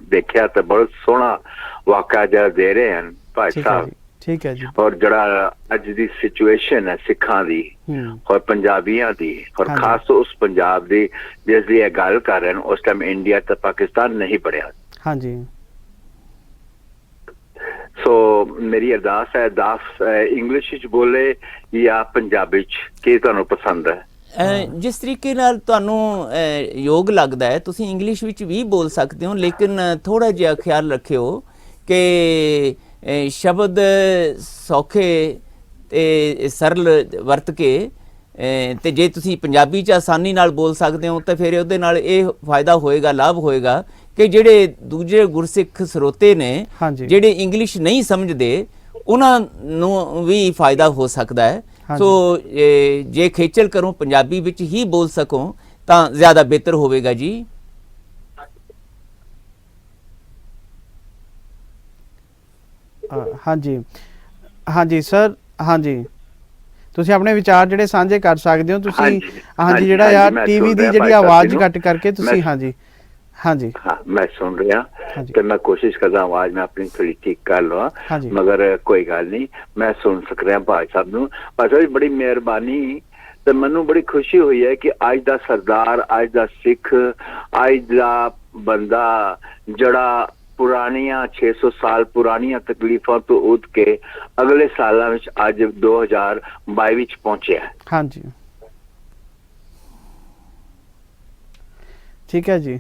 ਦੇਖਿਆ ਤਾਂ ਬਹੁਤ ਸੋਹਣਾ ਵਾਕਿਆ ਜਿਹੜਾ ਦੇ ਰਹੇ ਹਨ ਭਾਈ ਠੀਕ ਹੈ ਸਾਹਿਬ। ਜੀ, ਠੀਕ ਹੈ ਜੀ। ਔਰ ਜਿਹੜਾ ਅੱਜ ਦੀ ਸਿਚੁਏਸ਼ਨ ਹੈ ਸਿੱਖਾਂ ਦੀ ਔਰ ਪੰਜਾਬੀਆਂ ਦੀ ਔਰ ਹਾਂਜੀ। ਖਾਸ ਤੋਂ ਉਸ ਪੰਜਾਬ ਦੀ ਜਿਸ ਦੀ ਇਹ ਗੱਲ ਕਰ ਰਹੇ ਹਨ, ਉਸ ਟਾਈਮ ਇੰਡੀਆ ਤੇ ਪਾਕਿਸਤਾਨ ਨਹੀਂ ਬਣਿਆ। ਹਾਂਜੀ ਸੋ ਮੇਰੀ ਅਰਦਾਸ ਹੈ, ਇੰਗਲਿਸ਼ ਵਿੱਚ ਬੋਲੇ ਜਾਂ ਪੰਜਾਬੀ ਚ, ਕੀ ਤੁਹਾਨੂੰ ਪਸੰਦ ਹੈ? ਜਿਸ ਤਰੀਕੇ ਨਾਲ ਤੁਹਾਨੂੰ ਯੋਗ ਲੱਗਦਾ ਹੈ ਤੁਸੀਂ ਇੰਗਲਿਸ਼ ਵਿੱਚ ਵੀ ਬੋਲ ਸਕਦੇ ਹੋ, ਲੇਕਿਨ ਥੋੜਾ ਜਿਹਾ ਖਿਆਲ ਰੱਖਿਓ ਕਿ ਸ਼ਬਦ ਸੌਖੇ ਤੇ ਸਰਲ ਵਰਤ ਕੇ ਤੇ ਜੇ ਤੁਸੀਂ ਪੰਜਾਬੀ 'ਚ ਆਸਾਨੀ ਨਾਲ ਬੋਲ ਸਕਦੇ ਹੋ ਤਾਂ ਫਿਰ ਉਹਦੇ ਨਾਲ ਇਹ ਫਾਇਦਾ ਹੋਏਗਾ, ਲਾਭ ਹੋਏਗਾ ਕਿ ਜਿਹੜੇ ਦੂਜੇ ਗੁਰਸਿੱਖ ਸਰੋਤੇ ਨੇ ਜਿਹੜੇ ਇੰਗਲਿਸ਼ ਨਹੀਂ ਸਮਝਦੇ ਉਹਨਾਂ ਨੂੰ ਵੀ ਫਾਇਦਾ ਹੋ ਸਕਦਾ ਹੈ। ਸੋ ਜੇ ਖੇਚਲ ਕਰੋ ਪੰਜਾਬੀ ਵਿੱਚ ਹੀ ਬੋਲ ਸਕੋ ਤਾਂ ਜ਼ਿਆਦਾ ਬਿਹਤਰ ਹੋਵੇਗਾ ਜੀ। ਹਾਂਜੀ ਹਾਂਜੀ ਸਰ, ਹਾਂਜੀ ਤੁਸੀਂ ਆਪਣੇ ਵਿਚਾਰ ਜਿਹੜੇ ਸਾਂਝੇ ਕਰ ਸਕਦੇ ਹੋ। ਤੁਸੀਂ ਹਾਂਜੀ ਜਿਹੜਾ ਆ ਟੀਵੀ ਦੀ ਜਿਹੜੀ ਆਵਾਜ਼ ਘੱਟ ਕਰਕੇ ਤੁਸੀਂ ਹਾਂਜੀ ਹਾਂਜੀ ਹਾਂ ਮੈਂ ਸੁਣ ਰਿਹਾ ਤੇ ਮੈਂ ਕੋਸ਼ਿਸ਼ ਕਰਦਾ ਆਵਾਜ਼ ਮੈਂ ਆਪਣੀ ਥੋੜੀ ਠੀਕ ਕਰ ਲਵਾਂ, ਮਗਰ ਕੋਈ ਗੱਲ ਨਹੀਂ ਮੈਂ ਸੁਣ ਸਕ ਰਿਹਾ ਭਾਈ ਸਾਹਿਬ ਨੂੰ। ਭਾਈ ਸਾਹਿਬ ਬੜੀ ਮਿਹਰਬਾਨੀ ਤੇ ਮੈਨੂੰ ਬੜੀ ਖੁਸ਼ੀ ਹੋਈ ਹੈ ਕਿ ਅੱਜ ਦਾ ਸਰਦਾਰ, ਅੱਜ ਦਾ ਸਿੱਖ, ਅੱਜ ਦਾ ਬੰਦਾ ਜਿਹੜਾ ਪੁਰਾਣੀਆਂ 600 ਸਾਲ ਪੁਰਾਣੀਆਂ ਤਕਲੀਫਾਂ ਤੋਂ ਉੱਠ ਕੇ ਅਗਲੇ ਸਾਲਾਂ ਵਿੱਚ ਅੱਜ 2022 ਵਿੱਚ ਪਹੁੰਚਿਆ। ਹਾਂਜੀ ਠੀਕ ਹੈ ਜੀ।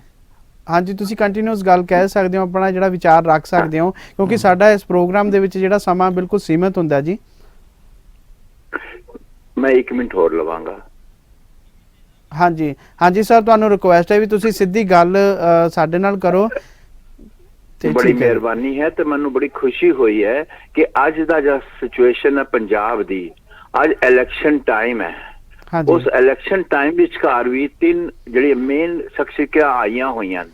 ਹਾਂਜੀ ਤੁਸੀਂ ਕੰਟੀਨਿਊਸ ਗੱਲ ਕਹਿ ਸਕਦੇ ਹੋ, ਆਪਣਾ ਜਿਹੜਾ ਵਿਚਾਰ ਰੱਖ ਸਕਦੇ ਹੋ ਕਿਉਂਕਿ ਸਾਡਾ ਇਸ ਪ੍ਰੋਗਰਾਮ ਦੇ ਵਿੱਚ ਜਿਹੜਾ ਸਮਾਂ ਬਿਲਕੁਲ ਸੀਮਿਤ ਹੁੰਦਾ ਜੀ। ਮੈਂ 1 ਮਿੰਟ ਹੋਰ ਲਵਾਂਗਾ। ਹਾਂਜੀ ਹਾਂਜੀ ਸਰ, ਤੁਹਾਨੂੰ ਰਿਕੁਐਸਟ ਹੈ ਵੀ ਤੁਸੀਂ ਸਿੱਧੀ ਗੱਲ ਸਾਡੇ ਨਾਲ ਕਰੋ। ਬੜੀ ਮਿਹਰਬਾਨੀ ਹੈ ਤੇ ਮੈਨੂੰ ਬੜੀ ਖੁਸ਼ੀ ਹੋਈ ਹੈ ਕਿ ਅੱਜ ਦਾ ਜਿਹੜਾ ਸਿਚੁਏਸ਼ਨ ਹੈ ਪੰਜਾਬ ਦੀ, ਅੱਜ ਇਲੈਕਸ਼ਨ ਟਾਈਮ ਹੈ। ਉਸ ਇਲੈਕਸ਼ਨ ਟਾਈਮ ਵਿਚਕਾਰ ਵੀ 3 ਜਿਹੜੀ ਮੇਨ ਸ਼ਖਸੀਅਤਾਂ ਆਈਆਂ ਹੋਈਆਂ।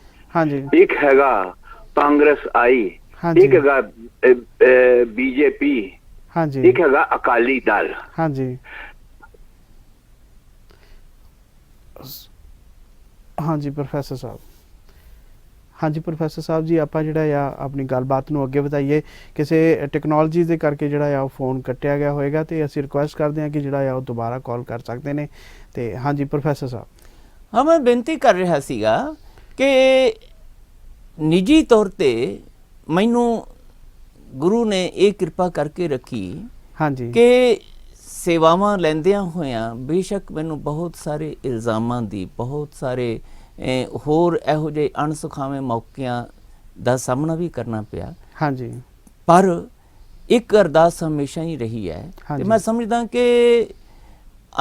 ਇੱਕ ਹੈਗਾ ਕਾਂਗਰਸ ਆਈ, ਇੱਕ ਹੈਗਾ ਬੀਜੇਪੀ, ਇੱਕ ਹੈਗਾ ਅਕਾਲੀ ਦਲ। ਹਾਂਜੀ ਹਾਂਜੀ ਪ੍ਰੋਫੈਸਰ ਸਾਹਿਬ, ਹਾਂਜੀ ਪ੍ਰੋਫੈਸਰ ਸਾਹਿਬ ਜੀ ਆਪਾਂ ਜਿਹੜਾ ਆ ਆਪਣੀ ਗੱਲਬਾਤ ਨੂੰ ਅੱਗੇ ਵਧਾਈਏ। ਕਿਸੇ ਟੈਕਨੋਲੋਜੀ ਦੇ ਕਰਕੇ ਜਿਹੜਾ ਆ ਉਹ ਫੋਨ ਕੱਟਿਆ ਗਿਆ ਹੋਏਗਾ ਤੇ ਅਸੀਂ ਰਿਕੁਐਸਟ ਕਰਦੇ ਹਾਂ ਕਿ ਜਿਹੜਾ ਆ ਉਹ ਦੁਬਾਰਾ ਕਾਲ ਕਰ ਸਕਦੇ ਨੇ। ਤੇ ਹਾਂਜੀ ਪ੍ਰੋਫੈਸਰ ਸਾਹਿਬ, ਹਾਂ ਮੈਂ ਬੇਨਤੀ ਕਰ ਰਿਹਾ ਸੀਗਾ ਕਿ ਨਿੱਜੀ ਤੌਰ ਤੇ ਮੈਨੂੰ ਗੁਰੂ ਨੇ ਇਹ ਕਿਰਪਾ ਕਰਕੇ ਰੱਖੀ ਹਾਂਜੀ ਕਿ ਸੇਵਾਵਾਂ ਲੈਂਦਿਆਂ ਹੋਇਆਂ ਬੇਸ਼ੱਕ ਮੈਨੂੰ ਬਹੁਤ ਸਾਰੇ ਇਲਜ਼ਾਮਾਂ ਦੀ, ਬਹੁਤ ਸਾਰੇ ਹੋਰ ਇਹੋ ਜਿਹੇ ਅਣਸੁਖਾਵੇਂ ਮੌਕਿਆਂ ਦਾ ਸਾਹਮਣਾ ਵੀ ਕਰਨਾ ਪਿਆ। ਹਾਂਜੀ ਪਰ ਇੱਕ ਅਰਦਾਸ ਹਮੇਸ਼ਾ ਹੀ ਰਹੀ ਹੈ ਤੇ ਮੈਂ ਸਮਝਦਾ ਕਿ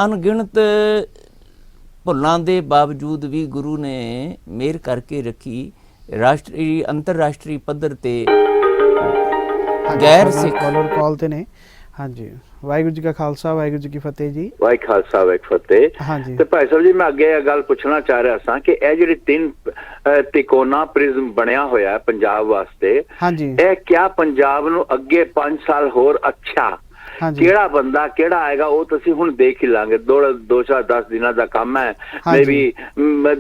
ਅਣਗਿਣਤ ਭੁੱਲਾਂ ਦੇ ਬਾਵਜੂਦ ਵੀ ਗੁਰੂ ਨੇ ਮਿਹਰ ਕਰਕੇ ਰੱਖੀ। ਰਾਸ਼ਟਰੀ ਅੰਤਰਰਾਸ਼ਟਰੀ ਪੱਧਰ ਤੇ ਗੈਰ ਸਿੱਖ ਕਾਲ ਤੇ ਨੇ। ਹਾਂਜੀ ਵਾਹਿਗੁਰੂ ਜੀ ਕਾ ਖਾਲਸਾ, ਵਾਹਿਗੁਰੂ ਜੀ ਕੀ ਫਤਿਹ ਜੀ। ਵਾਹਿਗੁਰੂ ਖਾਲਸਾ ਵਾਹਿਗੁਰੂ ਫਤਿਹ। ਹਾਂਜੀ ਤੇ ਭਾਈ ਸਾਹਿਬ ਜੀ ਮੈਂ ਅੱਗੇ ਇਹ ਗੱਲ ਪੁੱਛਣਾ ਚਾਹ ਰਿਹਾ ਸਾਂ ਕਿ ਇਹ ਜਿਹੜੇ 3 ਤਿਕੋਣਾ ਪ੍ਰਿਜ਼ਮ ਬਣਿਆ ਹੋਇਆ ਪੰਜਾਬ ਵਾਸਤੇ, ਇਹ ਕਿਆ ਪੰਜਾਬ ਨੂੰ ਅੱਗੇ 5 ਸਾਲ ਹੋਰ ਅੱਛਾ ਕਿਹੜਾ ਬੰਦਾ ਕਿਹੜਾ ਆਏਗਾ ਉਹ ਤੁਸੀਂ ਹੁਣ ਦੇਖ ਹੀ ਲਾਂਗੇ। 2-10 ਦਿਨਾਂ ਦਾ ਕੰਮ ਹੈ, ਮੇਬੀ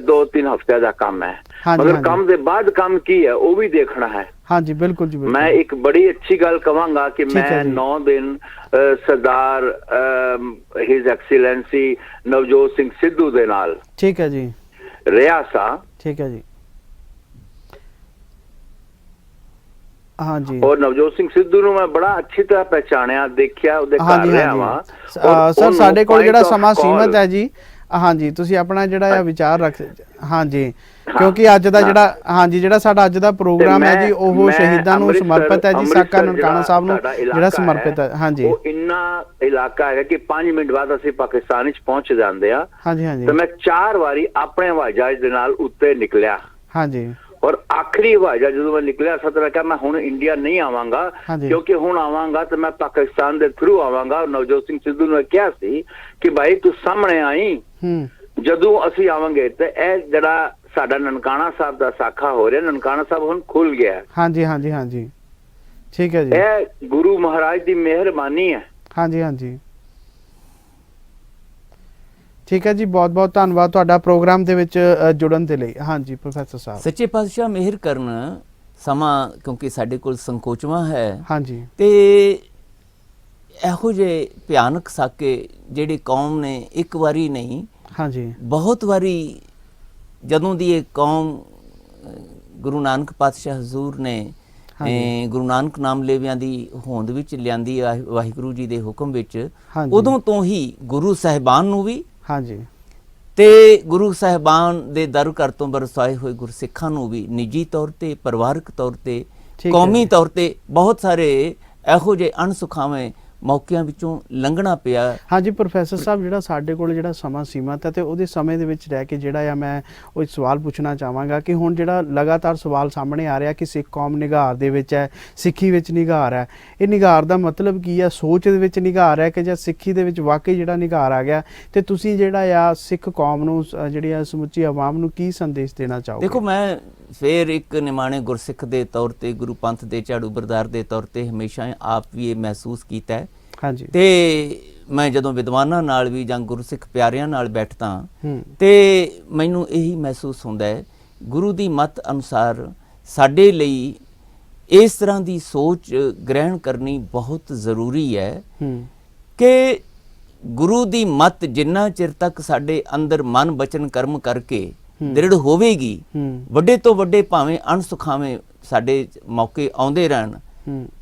2-3 ਹਫ਼ਤਿਆਂ ਦਾ ਕੰਮ ਹੈ, ਮਗਰ ਕੰਮ ਦੇ ਬਾਅਦ ਕੰਮ ਕੀ ਹੈ ਉਹ ਵੀ ਦੇਖਣਾ ਹੈ। ਹਾਂਜੀ ਬਿਲਕੁਲ ਜੀ। ਮੈਂ ਇੱਕ ਬੜੀ ਅੱਛੀ ਗੱਲ ਕਵਾਂਗਾ ਕਿ ਮੈਂ 9 ਦਿਨ ਸਰਦਾਰ ਹਿਜ਼ ਐਕਸੀਲੈਂਸੀ ਨਵਜੋਤ ਸਿੰਘ ਸਿੱਧੂ ਦੇ ਨਾਲ ਠੀਕ ਹੈ ਜੀ ਰਿਹਾ ਸਾਂ। ਠੀਕ ਹੈ ਜੀ। ਹਾਂਜੀ ਔਰ ਨਵਜੋਤ ਸਿੰਘ ਸਿੱਧੂ ਨੂੰ ਮੈਂ ਬੜਾ ਅੱਛੀ ਤਰ੍ਹਾਂ ਪਹਿਚਾਣਿਆ, ਦੇਖਿਆ, ਉਹਦੇ ਘਰ ਰਿਹਾ ਵਾਂ। ਸਰ ਸਾਡੇ ਕੋਲ ਜਿਹੜਾ ਸਮਾਂ ਸੀਮਤ ਹੈ ਜੀ, ਹਾਂਜੀ ਤੁਸੀਂ ਆਪਣਾ ਜਿਹੜਾ ਆ ਵਿਚਾਰ ਰੱਖ ਹਾਂਜੀ, ਕਿਉਂਕਿ ਅੱਜ ਦਾ ਜਿਹੜਾ ਹਾਂਜੀ ਜਿਹੜਾ ਸਾਡਾ ਅੱਜ ਦਾ ਪ੍ਰੋਗਰਾਮ ਹੈ ਜੀ ਉਹ ਸ਼ਹੀਦਾਂ ਨੂੰ ਸਮਰਪਿਤ ਹੈ ਜੀ, ਸਾਕਾ ਨਨਕਾਣਾ ਸਾਹਿਬ ਨੂੰ ਜਿਹੜਾ ਸਮਰਪਿਤ ਹੈ। ਹਾਂਜੀ, ਉਹ ਇੰਨਾ ਇਲਾਕਾ ਹੈਗਾ ਕਿ 5 ਮਿੰਟ ਬਾਅਦ ਅਸੀਂ ਪਾਕਿਸਤਾਨ ਵਿੱਚ ਪਹੁੰਚ ਜਾਂਦੇ ਆ। ਹਾਂਜੀ ਹਾਂਜੀ, ਤੇ ਮੈਂ 4 ਵਾਰੀ ਆਪਣੇ ਹਵਾਈ ਜਹਾਜ਼ ਦੇ ਨਾਲ ਉੱਤੇ ਨਿਕਲਿਆ। ਹਾਂਜੀ, ਔਰ ਆਖਰੀ ਹਵਾਈ ਜਹਾਜ਼ ਜਦੋਂ ਮੈਂ ਨਿਕਲਿਆ ਸਤ ਮੈਂ ਕਿਹਾ ਮੈਂ ਹੁਣ ਇੰਡੀਆ ਨਹੀਂ ਆਵਾਂਗਾ, ਕਿਉਂਕਿ ਹੁਣ ਆਵਾਂਗਾ ਤੇ ਮੈਂ ਪਾਕਿਸਤਾਨ ਦੇ ਥਰੂ ਆਵਾਂਗਾ। ਨਵਜੋਤ ਸਿੰਘ ਸਿੱਧੂ ਨੇ ਕਿਹਾ ਸੀ ਕਿ ਭਾਈ ਤੂੰ ਸਾਹਮਣੇ ਆਈ, ਜਦੋਂ ਅਸੀਂ ਆਵਾਂਗੇ ਤੇ ਇਹ ਜਿਹੜਾ ਸਾਡਾ ਨਨਕਾਣਾ ਸਾਹਿਬ ਦਾ ਸਾਖਾ ਹੋ ਰਿਹਾ, ਨਨਕਾਣਾ ਸਾਹਿਬ ਹੁਣ ਖੁੱਲ ਗਿਆ। ਹਾਂਜੀ ਹਾਂਜੀ ਹਾਂਜੀ, ਠੀਕ ਹੈ ਜੀ, ਇਹ ਗੁਰੂ ਮਹਾਰਾਜ ਦੀ ਮਿਹਰਬਾਨੀ ਹੈ। ਹਾਂਜੀ ਹਾਂਜੀ, ਠੀਕ ਹੈ ਜੀ, ਬਹੁਤ ਬਹੁਤ ਧੰਨਵਾਦ ਤੁਹਾਡਾ ਪ੍ਰੋਗਰਾਮ ਦੇ ਵਿੱਚ ਜੁੜਨ ਦੇ ਲਈ। ਹਾਂਜੀ ਪ੍ਰੋਫੈਸਰ ਸਾਹਿਬ, ਸੱਚੇ ਪਾਤਸ਼ਾਹ ਮਿਹਰ ਕਰਨ। ਸਮਾਂ ਕਿਉਂਕਿ ਸਾਡੇ ਕੋਲ ਸੰਕੋਚਵਾਂ ਹੈ। ਹਾਂਜੀ, ਤੇ ਇਹੋ ਜਿਹੇ ਭਿਆਨਕ ਸਾਕੇ ਜਿਹੜੇ ਕੌਮ ਨੇ ਇੱਕ ਵਾਰੀ ਨਹੀਂ, ਹਾਂਜੀ ਬਹੁਤ ਵਾਰੀ ਜਦੋਂ ਦੀ ਇਹ ਕੌਮ ਗੁਰੂ ਨਾਨਕ ਪਾਤਸ਼ਾਹ ਹਜ਼ੂਰ ਨੇ ਗੁਰੂ ਨਾਨਕ ਨਾਮ ਲੇਵਿਆਂ ਦੀ ਹੋਂਦ ਵਿੱਚ ਲਿਆਂਦੀ ਵਾਹਿਗੁਰੂ ਜੀ ਦੇ ਹੁਕਮ ਵਿੱਚ, ਉਦੋਂ ਤੋਂ ਹੀ ਗੁਰੂ ਸਾਹਿਬਾਨ ਨੂੰ ਵੀ ਹਾਂਜੀ ਤੇ ਗੁਰੂ ਸਾਹਿਬਾਨ ਦੇ ਦਰ ਘਰ ਤੋਂ ਬਰਸਾਏ ਹੋਏ ਗੁਰਸਿੱਖਾਂ ਨੂੰ ਵੀ ਨਿੱਜੀ ਤੌਰ ਤੇ, ਪਰਿਵਾਰਕ ਤੌਰ ਤੇ, ਕੌਮੀ ਤੌਰ ਤੇ ਬਹੁਤ ਸਾਰੇ ਇਹੋ ਜਿਹੇ ਅਣਸੁਖਾਵੇਂ ਮੌਕਿਆਂ ਵਿੱਚੋਂ ਲੰਘਣਾ ਪਿਆ। ਹਾਂਜੀ ਪ੍ਰੋਫੈਸਰ ਸਾਹਿਬ, ਜਿਹੜਾ ਸਾਡੇ ਕੋਲ ਜਿਹੜਾ ਸਮਾਂ ਸੀਮਤ ਹੈ ਤੇ ਉਹਦੇ ਸਮੇਂ ਦੇ ਵਿੱਚ ਰਹਿ ਕੇ ਜਿਹੜਾ ਆ ਮੈਂ ਉਹ ਸਵਾਲ ਪੁੱਛਣਾ ਚਾਹਾਂਗਾ ਕਿ ਹੁਣ ਜਿਹੜਾ ਲਗਾਤਾਰ ਸਵਾਲ ਸਾਹਮਣੇ ਆ ਰਿਹਾ ਕਿ ਸਿੱਖ ਕੌਮ ਨਿਗਾਰ ਦੇ ਵਿੱਚ ਹੈ, ਸਿੱਖੀ ਵਿੱਚ ਨਿਗਾਰ ਹੈ, ਇਹ ਨਿਗਾਰ ਦਾ ਮਤਲਬ ਕੀ ਹੈ? ਸੋਚ ਦੇ ਵਿੱਚ ਨਿਗਾਰ ਹੈ ਕਿ ਜਾਂ ਸਿੱਖੀ ਦੇ ਵਿੱਚ ਵਾਕਈ ਜਿਹੜਾ ਨਿਗਾਰ ਆ ਗਿਆ? ਤੇ ਤੁਸੀਂ ਜਿਹੜਾ ਆ ਸਿੱਖ ਕੌਮ ਨੂੰ, ਜਿਹੜੀ ਆ ਸਮੁੱਚੀ ਆਵਾਮ ਨੂੰ ਕੀ ਸੰਦੇਸ਼ ਦੇਣਾ ਚਾਹੋਗੇ? ਦੇਖੋ, ਮੈਂ ਫਿਰ ਇੱਕ ਨਿਮਾਣੇ ਗੁਰਸਿੱਖ ਦੇ ਤੌਰ ਤੇ, ਗੁਰੂ ਪੰਥ ਦੇ ਝਾੜੂ ਬਰਦਾਰ ਦੇ ਤੌਰ ਤੇ ਹਮੇਸ਼ਾ ਆਪ ਵੀ ਇਹ ਮਹਿਸੂਸ ਕੀਤਾ ਹੈ। ਹਾਂਜੀ, ਤੇ ਮੈਂ ਜਦੋਂ ਵਿਦਵਾਨਾਂ ਨਾਲ ਵੀ ਜਾਂ ਗੁਰਸਿੱਖ ਪਿਆਰਿਆਂ ਨਾਲ ਬੈਠਦਾ ਤੇ ਮੈਨੂੰ ਇਹੀ ਮਹਿਸੂਸ ਹੁੰਦਾ ਹੈ, ਗੁਰੂ ਦੀ ਮੱਤ ਅਨੁਸਾਰ ਸਾਡੇ ਲਈ ਇਸ ਤਰ੍ਹਾਂ ਦੀ ਸੋਚ ਗ੍ਰਹਿਣ ਕਰਨੀ ਬਹੁਤ ਜ਼ਰੂਰੀ ਹੈ ਕਿ ਗੁਰੂ ਦੀ ਮੱਤ ਜਿੰਨਾ ਚਿਰ ਤੱਕ ਸਾਡੇ ਅੰਦਰ ਮਨ ਬਚਨ ਕਰਮ ਕਰਕੇ ਦ੍ਰਿੜ ਹੋਵੇਗੀ, ਵੱਡੇ ਤੋਂ ਵੱਡੇ ਭਾਵੇਂ ਅਣਸੁਖਾਵੇਂ ਸਾਡੇ ਮੌਕੇ ਆਉਂਦੇ ਰਹਿਣ,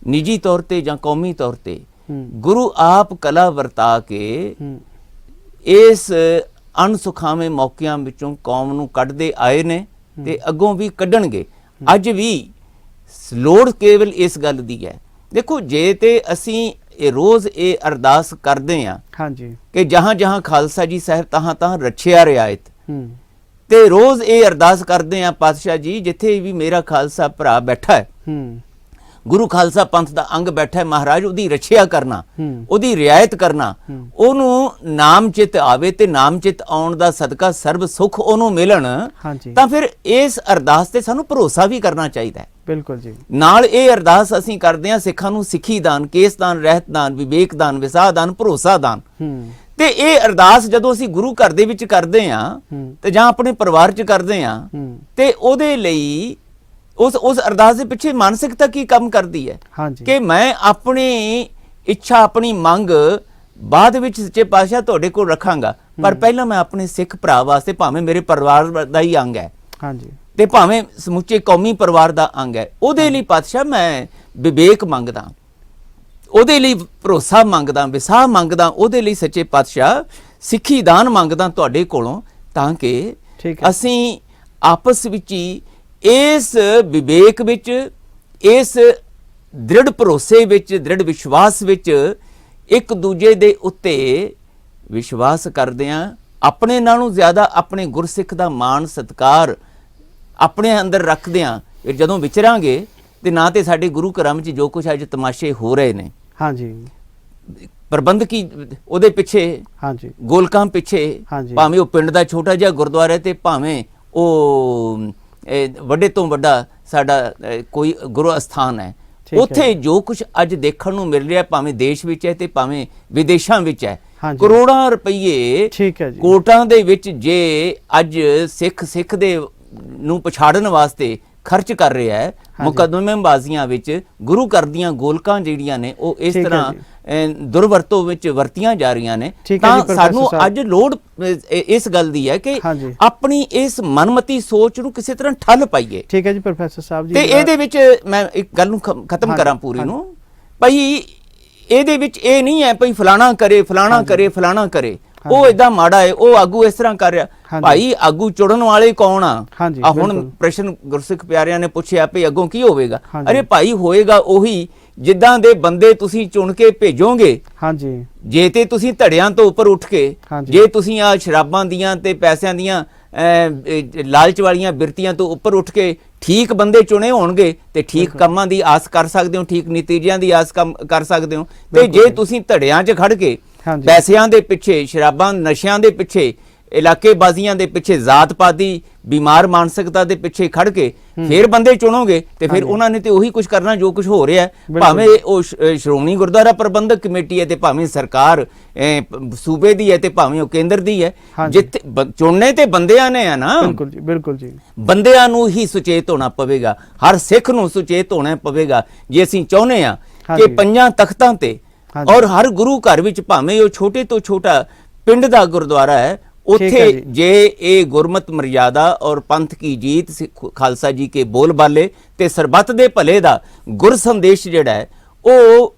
ਨਿੱਜੀ ਤੌਰ ਤੇ ਜਾਂ ਕੌਮੀ ਤੌਰ ਤੇ, ਗੁਰੂ ਆਪ ਕਲਾ ਵਰਤਾ ਕੇ ਇਸ ਅਣਸੁਖਾਵੇਂ ਮੌਕਿਆਂ ਵਿੱਚੋਂ ਕੌਮ ਨੂੰ ਕੱਢਦੇ ਆਏ ਨੇ ਤੇ ਅੱਗੋਂ ਵੀ ਕੱਢਣਗੇ। ਅੱਜ ਵੀ ਲੋੜ ਕੇਵਲ ਇਸ ਗੱਲ ਦੀ ਹੈ। ਦੇਖੋ, ਜੇ ਤੇ ਅਸੀਂ ਇਹ ਰੋਜ਼ ਇਹ ਅਰਦਾਸ ਕਰਦੇ ਹਾਂ ਹਾਂਜੀ ਕਿ ਜਹਾਂ ਜਹਾਂ ਖਾਲਸਾ ਜੀ ਸਾਹਿਬ ਤਹਾਂ ਤਹਾਂ ਰੱਖਿਆ ਰਿਆਇਤ, ਤੇ ਰੋਜ਼ ਇਹ ਅਰਦਾਸ ਕਰਦੇ ਹਾਂ ਪਾਤਸ਼ਾਹ ਜੀ ਜਿੱਥੇ ਵੀ ਮੇਰਾ ਖਾਲਸਾ ਭਰਾ ਬੈਠਾ ਹੈ, ਗੁਰੂ ਖਾਲਸਾ ਪੰਥ ਦਾ ਅੰਗ ਬੈਠਾ ਹੈ, ਮਹਾਰਾਜ ਉਹਦੀ ਰੱਖਿਆ ਕਰਨਾ, ਉਹਦੀ ਰਿਆਇਤ ਕਰਨਾ, ਉਹਨੂੰ ਨਾਮ ਚਿਤ ਆਵੇ ਤੇ ਨਾਮ ਚਿਤ ਆਉਣ ਦਾ ਸਦਕਾ ਸਰਬ ਸੁੱਖ ਉਹਨੂੰ ਮਿਲਣ, ਤਾਂ ਫਿਰ ਇਸ ਅਰਦਾਸ ਤੇ ਸਾਨੂੰ ਭਰੋਸਾ ਵੀ ਕਰਨਾ ਚਾਹੀਦਾ ਹੈ। ਬਿਲਕੁਲ ਜੀ, ਨਾਲ ਇਹ ਅਰਦਾਸ ਅਸੀਂ ਕਰਦੇ ਹਾਂ ਸਿੱਖਾਂ ਨੂੰ ਸਿੱਖੀ ਦਾਨ, ਕੇਸ ਦਾਨ, ਰਹਿਤ ਦਾਨ, ਵਿਵੇਕ ਦਾਨ, ਵਿਸਾਹ ਦਾਨ, ਭਰੋਸਾ ਦਾਨ। ਤੇ ਇਹ ਅਰਦਾਸ ਜਦੋਂ ਅਸੀਂ ਗੁਰੂ ਘਰ ਦੇ ਵਿੱਚ ਕਰਦੇ ਹਾਂ ਤੇ ਜਾਂ ਆਪਣੇ ਪਰਿਵਾਰ 'ਚ ਕਰਦੇ ਹਾਂ, ਤੇ ਉਹਦੇ ਲਈ ਉਸ ਅਰਦਾਸ ਦੇ ਪਿੱਛੇ ਮਾਨਸਿਕਤਾ ਕੀ ਕੰਮ ਕਰਦੀ ਹੈ ਕਿ ਮੈਂ ਆਪਣੀ ਇੱਛਾ, ਆਪਣੀ ਮੰਗ ਬਾਅਦ ਵਿੱਚ ਸੱਚੇ ਪਾਤਸ਼ਾਹ ਤੁਹਾਡੇ ਕੋਲ ਰੱਖਾਂਗਾ, ਪਰ ਪਹਿਲਾਂ ਮੈਂ ਆਪਣੇ ਸਿੱਖ ਭਰਾ ਵਾਸਤੇ, ਭਾਵੇਂ ਮੇਰੇ ਪਰਿਵਾਰ ਦਾ ਹੀ ਅੰਗ ਹੈ ਤੇ ਭਾਵੇਂ ਸਮੁੱਚੇ ਕੌਮੀ ਪਰਿਵਾਰ ਦਾ ਅੰਗ ਹੈ, ਉਹਦੇ ਲਈ ਪਾਤਸ਼ਾਹ ਮੈਂ ਵਿਵੇਕ ਮੰਗਦਾ, ਉਹਦੇ ਲਈ ਭਰੋਸਾ ਮੰਗਦਾ, ਵਿਸਾਹ ਮੰਗਦਾ, ਉਹਦੇ ਲਈ ਸੱਚੇ ਪਾਤਸ਼ਾਹ ਸਿੱਖੀ ਦਾਨ ਮੰਗਦਾ ਤੁਹਾਡੇ ਕੋਲੋਂ, ਤਾਂ ਕਿ ਅਸੀਂ ਆਪਸ ਵਿੱਚ ਹੀ ਇਸ ਵਿਵੇਕ ਵਿੱਚ, ਇਸ ਦ੍ਰਿੜ ਭਰੋਸੇ ਵਿੱਚ, ਦ੍ਰਿੜ ਵਿਸ਼ਵਾਸ ਵਿੱਚ ਇੱਕ ਦੂਜੇ ਦੇ ਉੱਤੇ ਵਿਸ਼ਵਾਸ ਕਰਦੇ ਹਾਂ। ਆਪਣੇ ਨਾਲੋਂ ਜ਼ਿਆਦਾ ਆਪਣੇ ਗੁਰਸਿੱਖ ਦਾ ਮਾਣ ਸਤਿਕਾਰ ਆਪਣੇ ਅੰਦਰ ਰੱਖਦੇ ਹਾਂ। ਫਿਰ ਜਦੋਂ ਵਿਚਰਾਂਗੇ ਤੇ ਨਾ ਤੇ ਸਾਡੇ ਗੁਰੂ ਘਰਾਂ ਵਿੱਚ ਜੋ ਕੁਛ ਅੱਜ ਤਮਾਸ਼ੇ ਹੋ ਰਹੇ ਨੇ, ਹਾਂਜੀ ਪ੍ਰਬੰਧਕੀ ਉਹਦੇ ਪਿੱਛੇ, ਹਾਂਜੀ ਗੋਲਕਾਂ ਪਿੱਛੇ, ਭਾਵੇਂ ਉਹ ਪਿੰਡ ਦਾ ਛੋਟਾ ਜਿਹਾ ਗੁਰਦੁਆਰਾ ਤੇ ਭਾਵੇਂ ਉਹ ਵੱਡੇ ਤੋਂ ਵੱਡਾ ਸਾਡਾ ਕੋਈ ਗੁਰੂ ਅਸਥਾਨ ਹੈ, ਉੱਥੇ ਜੋ ਕੁਛ ਅੱਜ ਦੇਖਣ ਨੂੰ ਮਿਲ ਰਿਹਾ, ਭਾਵੇਂ ਦੇਸ਼ ਵਿੱਚ ਹੈ ਤੇ ਭਾਵੇਂ ਵਿਦੇਸ਼ਾਂ ਵਿੱਚ ਹੈ, ਕਰੋੜਾਂ ਰੁਪਈਏ ਕੋਟਾਂ ਦੇ ਵਿੱਚ ਜੇ ਅੱਜ ਸਿੱਖ ਦੇ ਨੂੰ ਪਛਾੜਨ ਵਾਸਤੇ ਖਰਚ ਕਰ ਰਿਹਾ ਹੈ, ਮੁਕੱਦਮੇਬਾਜ਼ੀਆਂ ਵਿੱਚ ਗੁਰੂ ਘਰ ਦੀਆਂ ਗੋਲਕਾਂ ਜਿਹੜੀਆਂ ਨੇ ਉਹ ਇਸ ਤਰ੍ਹਾਂ ਦੁਰਵਰਤੋਂ ਵਿੱਚ ਵਰਤੀਆਂ ਜਾ ਰਹੀਆਂ ਨੇ, ਤਾਂ ਸਾਨੂੰ ਅੱਜ ਲੋੜ ਇਸ ਗੱਲ ਦੀ ਹੈ ਕਿ ਆਪਣੀ ਇਸ ਮਨਮਤੀ ਸੋਚ ਨੂੰ ਕਿਸੇ ਤਰ੍ਹਾਂ ਠੱਲ ਪਾਈਏ। ਠੀਕ ਹੈ ਜੀ ਪ੍ਰੋਫੈਸਰ ਸਾਹਿਬ ਜੀ, ਤੇ ਇਹਦੇ ਵਿੱਚ ਮੈਂ ਇੱਕ ਗੱਲ ਨੂੰ ਖਤਮ ਕਰਾਂ ਪੂਰੀ ਨੂੰ, ਭਈ ਇਹਦੇ ਵਿੱਚ ਇਹ ਨਹੀਂ ਹੈ ਭਈ ਫਲਾਣਾ ਕਰੇ, ਫਲਾਣਾ ਕਰੇ, ਫਲਾਣਾ ਕਰੇ, ਉਹ ਇਦਾਂ ਮਾੜਾ ਹੈ, ਉਹ ਆਗੂ ਇਸ ਤਰ੍ਹਾਂ ਕਰ ਰਿਹਾ। ਭਾਈ ਆਗੂ ਚੁਣਨ ਵਾਲੇ ਕੌਣ ਆ? ਹੁਣ ਪ੍ਰਸ਼ਨ ਗੁਰਸਿੱਖ ਪਿਆਰਿਆਂ ਨੇ ਪੁੱਛਿਆ ਵੀ ਅੱਗੋਂ ਕੀ ਹੋਵੇਗਾ? ਅਰੇ ਭਾਈ ਹੋਏਗਾ ਉਹੀ ਜਿੱਦਾਂ ਦੇ ਬੰਦੇ ਤੁਸੀਂ ਚੁਣ ਕੇ ਭੇਜੋਗੇ। ਜੇ ਤੇ ਤੁਸੀਂ ਧੜਿਆਂ ਤੋਂ ਉੱਪਰ ਉੱਠ ਕੇ, ਜੇ ਤੁਸੀਂ ਆ ਸ਼ਰਾਬਾਂ ਦੀਆਂ ਤੇ ਪੈਸਿਆਂ ਦੀਆਂ ਲਾਲਚ ਵਾਲੀਆਂ ਬਿਰਤੀਆਂ ਤੋਂ ਉੱਪਰ ਉੱਠ ਕੇ ਠੀਕ ਬੰਦੇ ਚੁਣੇ ਹੋਣਗੇ ਤੇ ਠੀਕ ਕੰਮਾਂ ਦੀ ਆਸ ਕਰ ਸਕਦੇ ਹੋ, ਠੀਕ ਨਤੀਜਿਆਂ ਦੀ ਆਸ ਕਰ ਸਕਦੇ ਹੋ। ਤੇ ਜੇ ਤੁਸੀਂ ਧੜਿਆਂ 'ਚ ਖੜ ਕੇ ਪੈਸਿਆਂ ਦੇ ਪਿੱਛੇ, ਸ਼ਰਾਬਾਂ ਨਸ਼ਿਆਂ ਦੇ ਪਿੱਛੇ, ਇਲਾਕੇਬਾਜ਼ੀਆਂ ਦੇ ਪਿੱਛੇ, ਜ਼ਾਤ-ਪਾਤੀ ਬਿਮਾਰ ਮਾਨਸਿਕਤਾ ਦੇ ਪਿੱਛੇ ਖੜ ਕੇ ਫਿਰ ਬੰਦੇ ਚੁਣੋਗੇ ਤੇ ਫਿਰ ਉਹਨਾਂ ਨੇ ਤੇ ਉਹੀ ਕੁਝ ਕਰਨਾ ਜੋ ਕੁਝ ਹੋ ਰਿਹਾ। ਭਾਵੇਂ ਉਹ ਸ਼੍ਰੋਮਣੀ ਗੁਰਦੁਆਰਾ ਪ੍ਰਬੰਧਕ ਕਮੇਟੀ ਹੈ ਤੇ ਭਾਵੇਂ ਸਰਕਾਰ ਸੂਬੇ ਦੀ ਹੈ ਤੇ ਭਾਵੇਂ ਉਹ ਕੇਂਦਰ ਦੀ ਹੈ, ਜਿੱਥੇ ਚੁਣਨੇ ਤੇ ਬੰਦਿਆਂ ਨੇ ਆ ਨਾ। ਬਿਲਕੁਲ ਜੀ, ਬਿਲਕੁਲ ਜੀ। ਬੰਦਿਆਂ ਨੂੰ ਹੀ ਸੁਚੇਤ ਹੋਣਾ ਪਵੇਗਾ, ਹਰ ਸਿੱਖ ਨੂੰ ਸੁਚੇਤ ਹੋਣਾ ਪਵੇਗਾ ਜੇ ਅਸੀਂ ਚਾਹੁੰਦੇ ਆ ਕਿ ਪੰਜਾਂ ਤਖਤਾਂ ਤੇ ਔਰ ਹਰ ਗੁਰੂ ਘਰ ਵਿੱਚ, ਭਾਵੇਂ ਉਹ ਛੋਟੇ ਤੋਂ ਛੋਟਾ ਪਿੰਡ ਦਾ ਗੁਰਦੁਆਰਾ ਹੈ, ਉੱਥੇ ਜੇ ਇਹ ਗੁਰਮਤ ਮਰਿਆਦਾ ਔਰ ਪੰਥ ਕੀ ਜੀਤ, ਖਾਲਸਾ ਜੀ ਕੇ ਬੋਲ ਬਾਲੇ ਤੇ ਸਰਬੱਤ ਦੇ ਭਲੇ ਦਾ ਗੁਰ ਸੰਦੇਸ਼ ਜਿਹੜਾ ਹੈ ਉਹ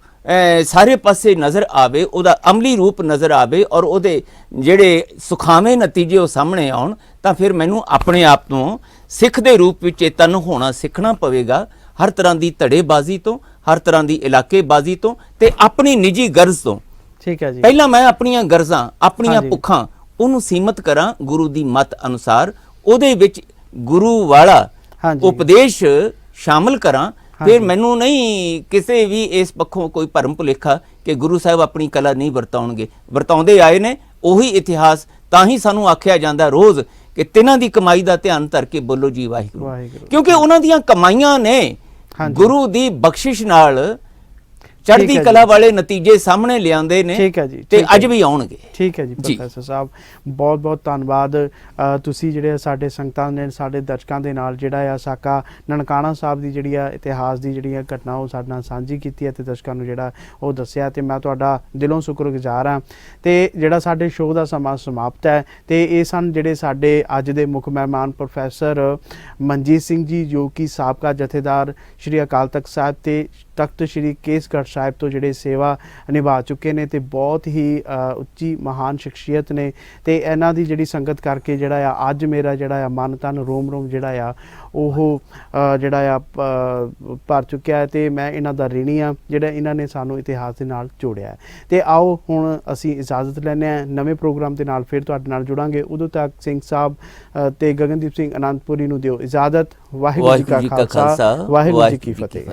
ਸਾਰੇ ਪਾਸੇ ਨਜ਼ਰ ਆਵੇ, ਉਹਦਾ ਅਮਲੀ ਰੂਪ ਨਜ਼ਰ ਆਵੇ ਔਰ ਉਹਦੇ ਜਿਹੜੇ ਸੁਖਾਵੇਂ ਨਤੀਜੇ ਉਹ ਸਾਹਮਣੇ ਆਉਣ, ਤਾਂ ਫਿਰ ਮੈਨੂੰ ਆਪਣੇ ਆਪ ਤੋਂ ਸਿੱਖ ਦੇ ਰੂਪ ਵਿੱਚ ਚੇਤਨ ਹੋਣਾ ਸਿੱਖਣਾ ਪਵੇਗਾ। ਹਰ ਤਰ੍ਹਾਂ ਦੀ ਧੜੇਬਾਜ਼ੀ ਤੋਂ, ਹਰ ਤਰ੍ਹਾਂ ਦੀ ਇਲਾਕੇਬਾਜ਼ੀ ਤੋਂ ਤੇ ਆਪਣੀ ਨਿੱਜੀ ਗਰਜ਼ ਤੋਂ। ਠੀਕ ਹੈ ਜੀ। ਪਹਿਲਾਂ ਮੈਂ ਆਪਣੀਆਂ ਗਰਜ਼ਾਂ, ਆਪਣੀਆਂ ਭੁੱਖਾਂ ਉਹਨੂੰ ਸੀਮਤ ਕਰਾਂ ਗੁਰੂ ਦੀ ਮੱਤ ਅਨੁਸਾਰ, ਉਹਦੇ ਵਿੱਚ ਗੁਰੂ ਵਾਲਾ ਉਪਦੇਸ਼ ਸ਼ਾਮਲ ਕਰਾਂ। ਫਿਰ ਮੈਨੂੰ ਨਹੀਂ ਕਿਸੇ ਵੀ ਇਸ ਪੱਖੋਂ ਕੋਈ ਭਰਮ ਭੁਲੇਖਾ ਕਿ ਗੁਰੂ ਸਾਹਿਬ ਆਪਣੀ ਕਲਾ ਨਹੀਂ ਵਰਤਾਉਣਗੇ। ਵਰਤਾਉਂਦੇ ਆਏ ਨੇ ਉਹੀ ਇਤਿਹਾਸ। ਤਾਂ ਹੀ ਸਾਨੂੰ ਆਖਿਆ ਜਾਂਦਾ ਰੋਜ਼ ਕਿ ਤਿੰਨਾਂ ਦੀ ਕਮਾਈ ਦਾ ਧਿਆਨ ਧਰ ਕੇ ਬੋਲੋ ਜੀ ਵਾਹਿਗੁਰੂ, ਕਿਉਂਕਿ ਉਹਨਾਂ ਦੀਆਂ ਕਮਾਈਆਂ ਨੇ ਗੁਰੂ ਦੀ ਬਖਸ਼ਿਸ਼ ਨਾਲ ਚੜ੍ਹਦੀ ਕਲਾ ਵਾਲੇ ਨਤੀਜੇ ਸਾਹਮਣੇ ਲਿਆਉਂਦੇ ਨੇ। ਠੀਕ ਹੈ ਜੀ, ਤੇ ਅੱਜ ਵੀ ਆਉਣਗੇ। ਠੀਕ ਹੈ ਜੀ ਪ੍ਰੋਫੈਸਰ ਸਾਹਿਬ, ਬਹੁਤ ਬਹੁਤ ਧੰਨਵਾਦ। ਤੁਸੀਂ ਜਿਹੜੇ ਸਾਡੇ ਸੰਗਤਾਂ ਨੇ, ਸਾਡੇ ਦਰਸ਼ਕਾਂ ਦੇ ਨਾਲ ਜਿਹੜਾ ਆ ਸਾਕਾ ਨਨਕਾਣਾ ਸਾਹਿਬ ਦੀ ਜਿਹੜੀ ਆ ਇਤਿਹਾਸ ਦੀ ਜਿਹੜੀ ਆ ਘਟਨਾ ਉਹ ਸਾਡੇ ਨਾਲ ਸਾਂਝੀ ਕੀਤੀ ਹੈ ਤੇ ਦਰਸ਼ਕਾਂ ਨੂੰ ਜਿਹੜਾ ਉਹ ਦੱਸਿਆ, ਤੇ ਮੈਂ ਤੁਹਾਡਾ ਦਿਲੋਂ ਸ਼ੁਕਰਗੁਜ਼ਾਰ ਹਾਂ। ਤੇ ਜਿਹੜਾ ਸਾਡੇ ਸ਼ੋਅ ਦਾ ਸਮਾਂ ਸਮਾਪਤ ਹੈ ਤੇ ਇਹ ਸਨ ਜਿਹੜੇ ਸਾਡੇ ਅੱਜ ਦੇ ਮੁੱਖ ਮਹਿਮਾਨ ਪ੍ਰੋਫੈਸਰ ਮਨਜੀਤ ਸਿੰਘ ਜੀ, ਜੋ ਕਿ ਸਾਬਕਾ ਜਥੇਦਾਰ ਸ਼੍ਰੀ ਅਕਾਲ ਤਖਤ ਸਾਹਿਬ ਤੇ ਤਖਤ ਸ਼੍ਰੀ ਕੇਸਗੜ੍ਹ ਸਾਹਿਬ ਤੋਂ ਜਿਹੜੇ ਸੇਵਾ ਨਿਭਾ ਚੁੱਕੇ ਨੇ ਤੇ ਬਹੁਤ ਹੀ ਉੱਚੀ ਮਹਾਨ ਸ਼ਖਸੀਅਤ ਨੇ। ਤੇ ਇਹਨਾਂ ਦੀ ਜਿਹੜੀ ਸੰਗਤ ਕਰਕੇ ਜਿਹੜਾ ਆ ਅੱਜ ਮੇਰਾ ਜਿਹੜਾ ਆ ਮਨ ਤਨ ਰੋਮ ਰੋਮ ਜਿਹੜਾ ਆ ਉਹ ਜਿਹੜਾ ਆ ਭਰ ਚੁੱਕਿਆ ਹੈ ਤੇ ਮੈਂ ਇਹਨਾਂ ਦਾ ਰਿਣੀ ਆ ਜਿਹੜਾ ਇਹਨਾਂ ਨੇ ਸਾਨੂੰ ਇਤਿਹਾਸ ਦੇ ਨਾਲ ਜੋੜਿਆ। ਤੇ ਆਓ ਹੁਣ ਅਸੀਂ ਇਜਾਜ਼ਤ ਲੈਂਦੇ ਹਾਂ, ਨਵੇਂ ਪ੍ਰੋਗਰਾਮ ਦੇ ਨਾਲ ਫਿਰ ਤੁਹਾਡੇ ਨਾਲ ਜੁੜਾਂਗੇ। ਉਦੋਂ ਤੱਕ ਸਿੰਘ ਸਾਹਿਬ ਤੇ ਗਗਨਦੀਪ ਸਿੰਘ ਅਨੰਦਪੁਰੀ ਨੂੰ ਦਿਓ ਇਜਾਜ਼ਤ। ਵਾਹਿਗੁਰੂ ਜੀ ਕਾ ਖਾਲਸਾ, ਵਾਹਿਗੁਰੂ ਜੀ ਕੀ ਫਤਿਹ।